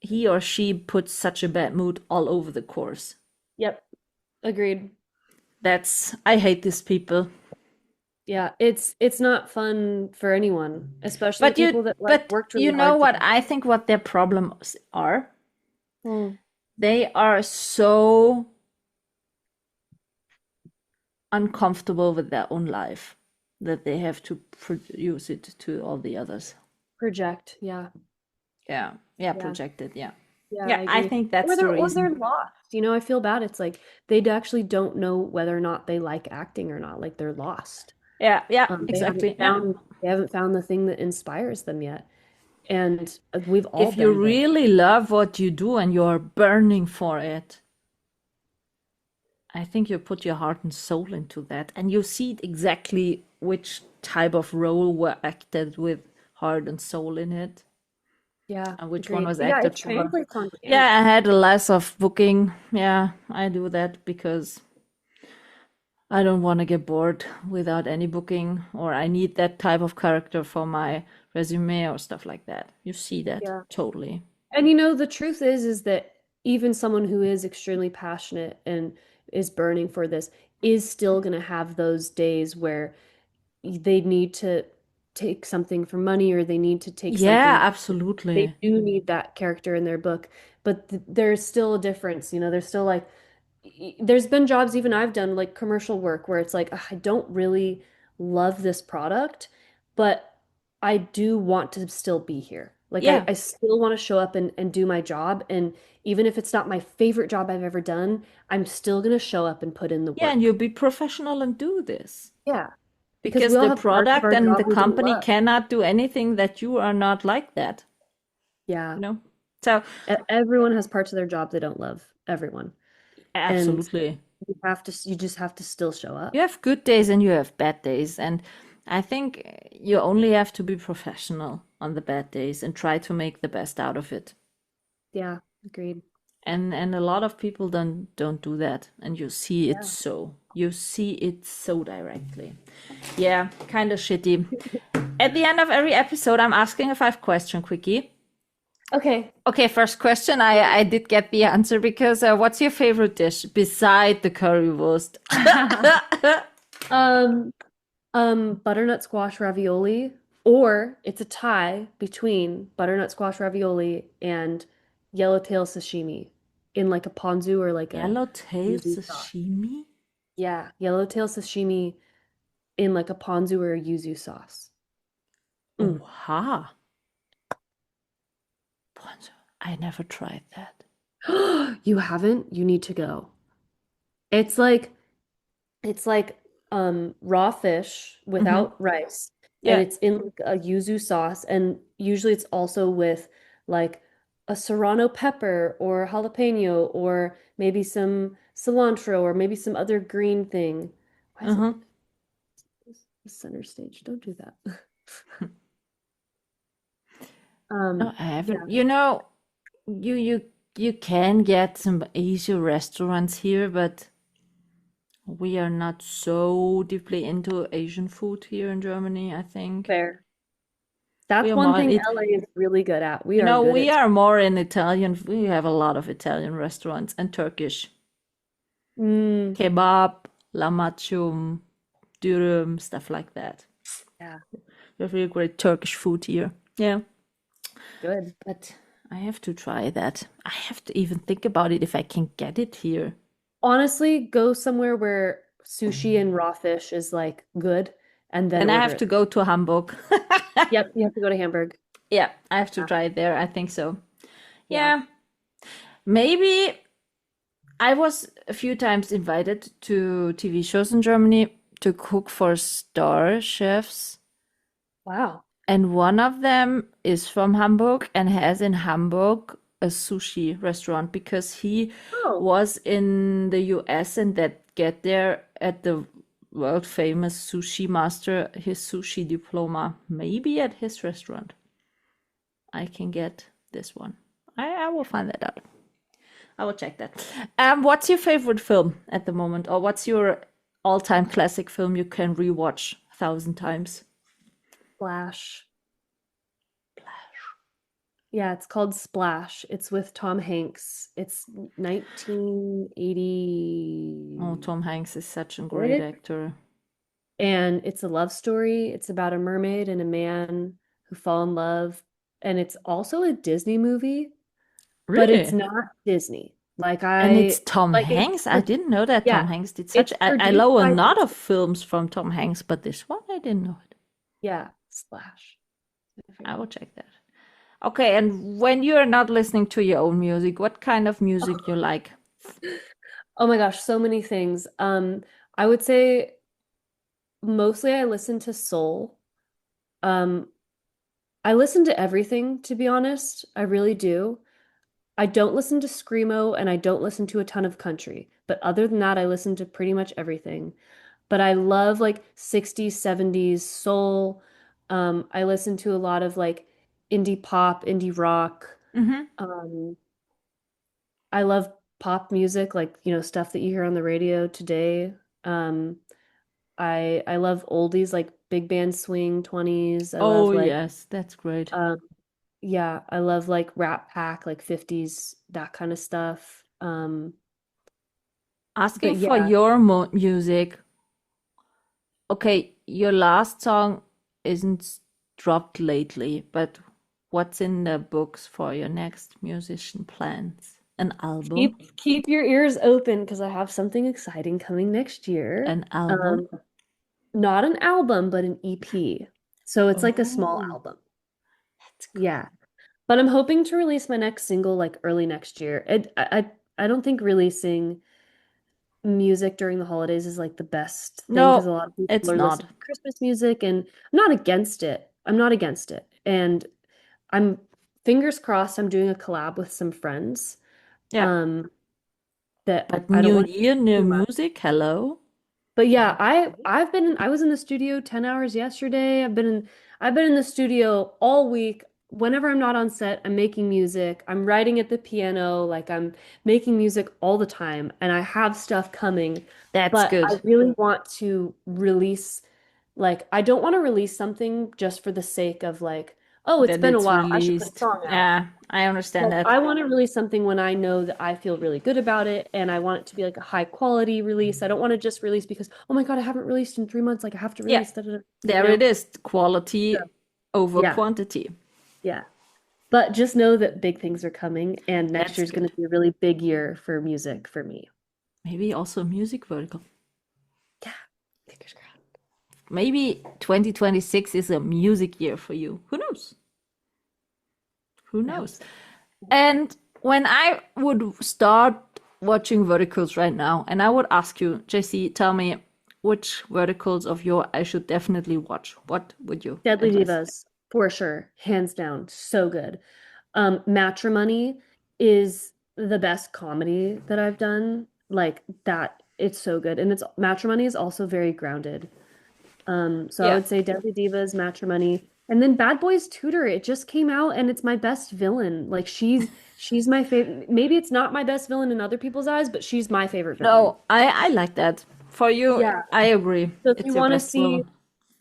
C: he or she puts such a bad mood all over the course.
D: Yep, agreed.
C: That's I hate these people.
D: Yeah, it's not fun for anyone, especially
C: But
D: people that like worked
C: you
D: really
C: know
D: hard to
C: what
D: get.
C: I think what their problems are?
D: Hmm.
C: They are so uncomfortable with their own life that they have to produce it to all the others.
D: Project, yeah.
C: Yeah, yeah,
D: Yeah.
C: projected. Yeah,
D: Yeah,
C: yeah.
D: I
C: I
D: agree.
C: think
D: Or
C: that's the
D: they're
C: reason.
D: lost. You know, I feel bad. It's like they actually don't know whether or not they like acting or not. Like they're lost.
C: Yeah, yeah,
D: They haven't
C: exactly. Yeah.
D: found they haven't found the thing that inspires them yet. And we've all
C: If you
D: been there.
C: really love what you do and you're burning for it, I think you put your heart and soul into that, and you see exactly which type of role were acted with heart and soul in it,
D: Yeah,
C: and which one
D: agreed.
C: was
D: Yeah,
C: acted
D: it
C: for.
D: translates on camera.
C: Yeah, I had a less of booking. Yeah, I do that because I don't want to get bored without any booking, or I need that type of character for my resume or stuff like that. You see that
D: Yeah.
C: totally.
D: And you know, the truth is that even someone who is extremely passionate and is burning for this is still going to have those days where they need to take something for money or they need to take
C: Yeah,
D: something. They
C: absolutely.
D: do need that character in their book, but there's still a difference, you know, there's still like there's been jobs even I've done like commercial work where it's like "Ugh, I don't really love this product, but I do want to still be here. Like
C: Yeah,
D: I still want to show up and do my job. And even if it's not my favorite job I've ever done, I'm still gonna show up and put in the
C: yeah, and you
D: work.
C: be professional and do this
D: Yeah. Because
C: because
D: we all
C: the
D: have parts of
C: product
D: our
C: and the
D: job we don't
C: company
D: love.
C: cannot do anything that you are not like that,
D: Yeah.
C: you know? So,
D: Everyone has parts of their job they don't love. Everyone. And
C: absolutely.
D: you just have to still show
C: You
D: up.
C: have good days and you have bad days, and I think you only have to be professional on the bad days and try to make the best out of it.
D: Yeah, agreed.
C: And a lot of people don't do that, and you see it
D: Yeah.
C: so directly. Yeah, kind of shitty. At the end of every episode, I'm asking a 5 question quickie.
D: Okay.
C: Okay, first question. I did get the answer because what's your favorite dish beside the currywurst?
D: Um, butternut squash ravioli, or it's a tie between butternut squash ravioli and yellowtail sashimi in like a ponzu or like a
C: Yellowtail
D: yuzu sauce.
C: sashimi?
D: Yeah, yellowtail sashimi in like a ponzu or a yuzu sauce. Mm.
C: Oha. Ponzu. I never tried that.
D: You haven't? You need to go. It's like it's like raw fish
C: Mm-hmm.
D: without rice, and
C: Yeah.
D: it's in like a yuzu sauce, and usually it's also with like a serrano pepper or jalapeno or maybe some cilantro or maybe some other green thing. Why is it
C: Uh-huh.
D: the center stage? Don't do that.
C: No, I
D: Yeah,
C: haven't. You know, you can get some Asian restaurants here, but we are not so deeply into Asian food here in Germany, I think.
D: fair.
C: We
D: That's
C: are
D: one
C: more in
D: thing
C: it.
D: LA is really good at. We
C: You
D: are
C: know,
D: good
C: we
D: at.
C: are more in Italian. We have a lot of Italian restaurants and Turkish.
D: Mm,
C: Kebab, lahmacun, dürüm, stuff like that.
D: yeah,
C: We have really great Turkish food here. Yeah,
D: good.
C: but I have to try that. I have to even think about it if I can get it here.
D: Honestly, go somewhere where sushi and raw fish is like good and then
C: And I
D: order
C: have to
D: it.
C: go to Hamburg.
D: Yep, you have to go to Hamburg.
C: Yeah, I have to
D: Yeah,
C: try it there. I think so.
D: yeah.
C: Yeah, maybe I was a few times invited to TV shows in Germany to cook for star chefs.
D: Wow.
C: And one of them is from Hamburg and has in Hamburg a sushi restaurant because he
D: Oh,
C: was in the US and that get there at the world famous sushi master his sushi diploma maybe at his restaurant. I can get this one. I will find that out. I will check that. What's your favorite film at the moment, or what's your all-time classic film you can rewatch 1,000 times?
D: Splash. Yeah, it's called Splash. It's with Tom Hanks. It's
C: Oh,
D: 1980.
C: Tom Hanks is such a great actor.
D: And it's a love story. It's about a mermaid and a man who fall in love. And it's also a Disney movie, but it's
C: Really?
D: not Disney.
C: And it's Tom
D: It's
C: Hanks? I didn't know that
D: yeah,
C: Tom Hanks did such.
D: it's
C: I
D: produced
C: know a
D: by
C: lot of
D: Disney.
C: films from Tom Hanks, but this one I didn't know it.
D: Yeah, Splash. My
C: I
D: favorite.
C: will check that. Okay, and when you are not listening to your own music, what kind of music you like?
D: Oh my gosh, so many things. I would say mostly I listen to soul. Um, I listen to everything, to be honest. I really do. I don't listen to screamo and I don't listen to a ton of country. But other than that, I listen to pretty much everything. But I love like 60s, 70s soul. I listen to a lot of like indie pop, indie rock.
C: Mm-hmm.
D: Um, I love pop music, like, stuff that you hear on the radio today. Um, I love oldies like big band swing 20s. I
C: Oh
D: love like
C: yes, that's great.
D: um yeah, I love like Rat Pack, like 50s, that kind of stuff.
C: Asking
D: But
C: for
D: yeah,
C: your music. Okay, your last song isn't dropped lately, but what's in the books for your next musician plans? An album?
D: keep your ears open because I have something exciting coming next year.
C: An album?
D: Um, Not an album, but an EP. So it's like a small
C: Oh,
D: album.
C: that's
D: Yeah. But I'm hoping to release my next single like early next year. I don't think releasing music during the holidays is like the best thing because a
C: no,
D: lot of people
C: it's
D: are
C: not.
D: listening to Christmas music and I'm not against it. I'm not against it. And I'm fingers crossed I'm doing a collab with some friends.
C: Yeah.
D: Um that
C: But
D: I don't
C: New
D: want to
C: Year, new
D: too much.
C: music, hello?
D: But yeah, I was in the studio 10 hours yesterday. I've been in the studio all week. Whenever I'm not on set, I'm making music. I'm writing at the piano, like I'm making music all the time and I have stuff coming,
C: That's
D: but I
C: good
D: really want to release like I don't want to release something just for the sake of like, oh, it's
C: that
D: been a
C: it's
D: while. I should put a
C: released.
D: song out.
C: Yeah, I understand
D: Like
C: that.
D: I want to release something when I know that I feel really good about it and I want it to be like a high quality release. I don't want to just release because, oh my God, I haven't released in 3 months. Like I have to
C: Yeah,
D: release. Da, da, da, you
C: there
D: know?
C: it is.
D: Yeah.
C: Quality over
D: Yeah.
C: quantity.
D: Yeah. But just know that big things are coming and next
C: That's
D: year's going
C: good.
D: to be a really big year for music for me.
C: Maybe also a music vertical.
D: Yeah. Fingers crossed.
C: Maybe 2026 is a music year for you. Who knows? Who
D: I hope
C: knows?
D: so.
C: And when I would start watching verticals right now, and I would ask you, JC, tell me which verticals of your I should definitely watch. What would you
D: Deadly
C: advise?
D: Divas, for sure. Hands down. So good. Matrimony is the best comedy that I've done. Like that, it's so good. And it's Matrimony is also very grounded. So I
C: Yeah.
D: would say Deadly Divas, Matrimony, and then Bad Boys Tutor. It just came out and it's my best villain. Like she's my favorite. Maybe it's not my best villain in other people's eyes, but she's my favorite villain.
C: No, I like that. For you,
D: Yeah.
C: I agree.
D: So if you
C: It's your
D: want to
C: best
D: see
C: villain.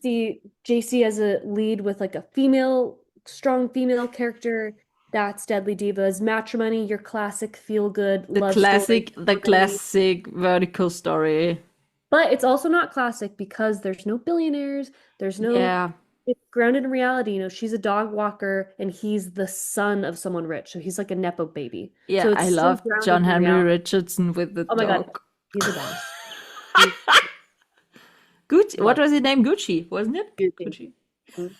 D: see JC as a lead with like a strong female character. That's Deadly Divas. Matrimony, your classic feel-good love story.
C: The classic vertical story.
D: But it's also not classic because there's no billionaires.
C: Yeah.
D: It's grounded in reality. You know, she's a dog walker and he's the son of someone rich. So he's like a Nepo baby.
C: Yeah,
D: So it's
C: I
D: still
C: love
D: grounded
C: John
D: in
C: Henry
D: reality.
C: Richardson with the
D: Oh my God,
C: dog.
D: he's the best. He's
C: Gucci.
D: the
C: What
D: best.
C: was his name? Gucci, wasn't it?
D: Gucci.
C: Gucci.
D: Mhm.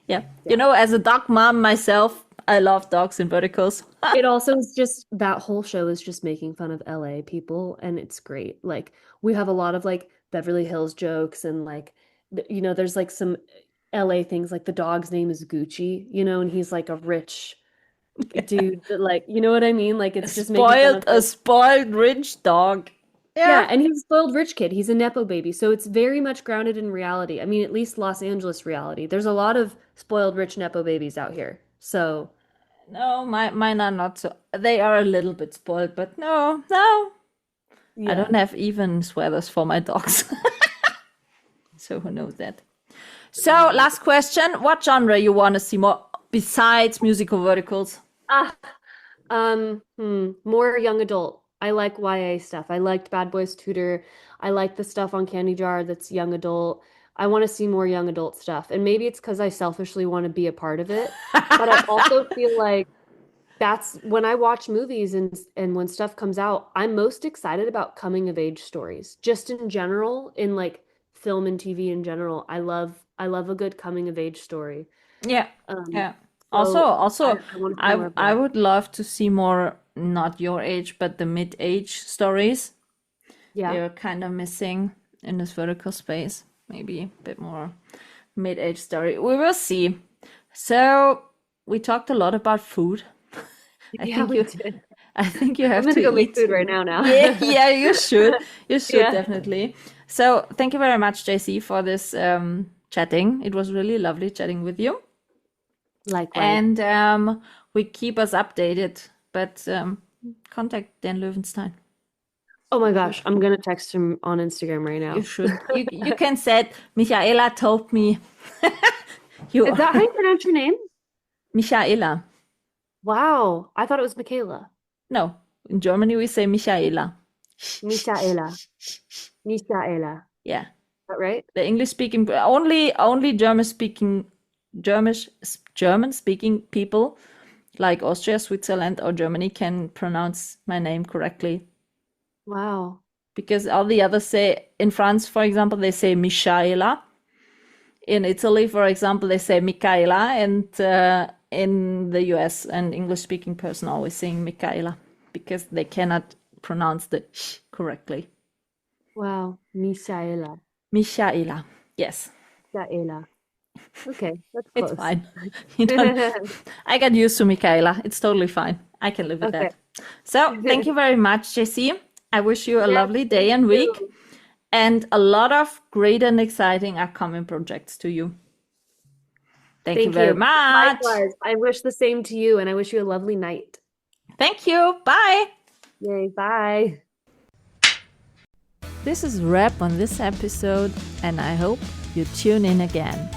C: Yeah.
D: Yeah.
C: As a dog mom myself, I love dogs in verticals.
D: It also is just that whole show is just making fun of LA people, and it's great. Like we have a lot of like Beverly Hills jokes, and like there's like some LA things, like the dog's name is Gucci, and he's like a rich dude that, like, you know what I mean? Like it's just making fun of
C: A
D: like,
C: spoiled rich dog.
D: yeah,
C: Yeah.
D: and he's a spoiled rich kid. He's a Nepo baby. So it's very much grounded in reality. I mean, at least Los Angeles reality. There's a lot of spoiled rich Nepo babies out here. So
C: No, mine are not so. They are a little bit spoiled, but no, no. I
D: yeah.
C: don't have even sweaters for my dogs. So who knows that? So last question: what genre you want to see more besides musical verticals?
D: Ah, more young adult. I like YA stuff. I liked Bad Boys Tutor. I like the stuff on Candy Jar that's young adult. I want to see more young adult stuff. And maybe it's because I selfishly want to be a part of it. But I also feel like that's when I watch movies and when stuff comes out, I'm most excited about coming of age stories. Just in general, in like film and TV in general, I love a good coming of age story.
C: Yeah,
D: Um,
C: yeah.
D: so I,
C: Also,
D: I want to see more of
C: I
D: that.
C: would love to see more, not your age, but the mid-age stories.
D: Yeah.
C: They're kind of missing in this vertical space. Maybe a bit more mid-age story. We will see. So we talked a lot about food. I
D: Yeah,
C: think
D: we
C: you
D: did.
C: I think you
D: I'm
C: have to
D: gonna go make
C: eat.
D: food right now.
C: Yeah, yeah, you should. You should
D: Yeah,
C: definitely. So thank you very much, JC, for this chatting. It was really lovely chatting with you.
D: likewise.
C: And we keep us updated. But contact Dan Löwenstein.
D: Oh my gosh, I'm gonna text him on Instagram right
C: You
D: now.
C: should. You can say, Michaela told me. You
D: Is that how you pronounce your name?
C: Michaela.
D: Wow, I thought it was Michaela.
C: No, in Germany we say Michaela.
D: Michaela. Michaela.
C: Yeah,
D: Is that right?
C: the English speaking only German speaking people like Austria, Switzerland, or Germany can pronounce my name correctly.
D: Wow.
C: Because all the others say, in France, for example, they say Michaela. In Italy, for example, they say Michaela, and in the US, an English-speaking person always saying Michaela because they cannot pronounce the sh correctly.
D: Wow. Michaela.
C: Michaela, yes,
D: Michaela. Okay, that's
C: it's
D: close.
C: fine. You don't. I got used to Michaela. It's totally fine. I can live with
D: Okay.
C: that. So thank you very much, JC. I wish you a
D: Yes,
C: lovely day
D: thank
C: and week,
D: you.
C: and a lot of great and exciting upcoming projects to you. Thank you
D: Thank
C: very
D: you.
C: much.
D: Likewise. I wish the same to you, and I wish you a lovely night.
C: Thank you. Bye.
D: Yay, bye.
C: This is a wrap on this episode, and I hope you tune in again.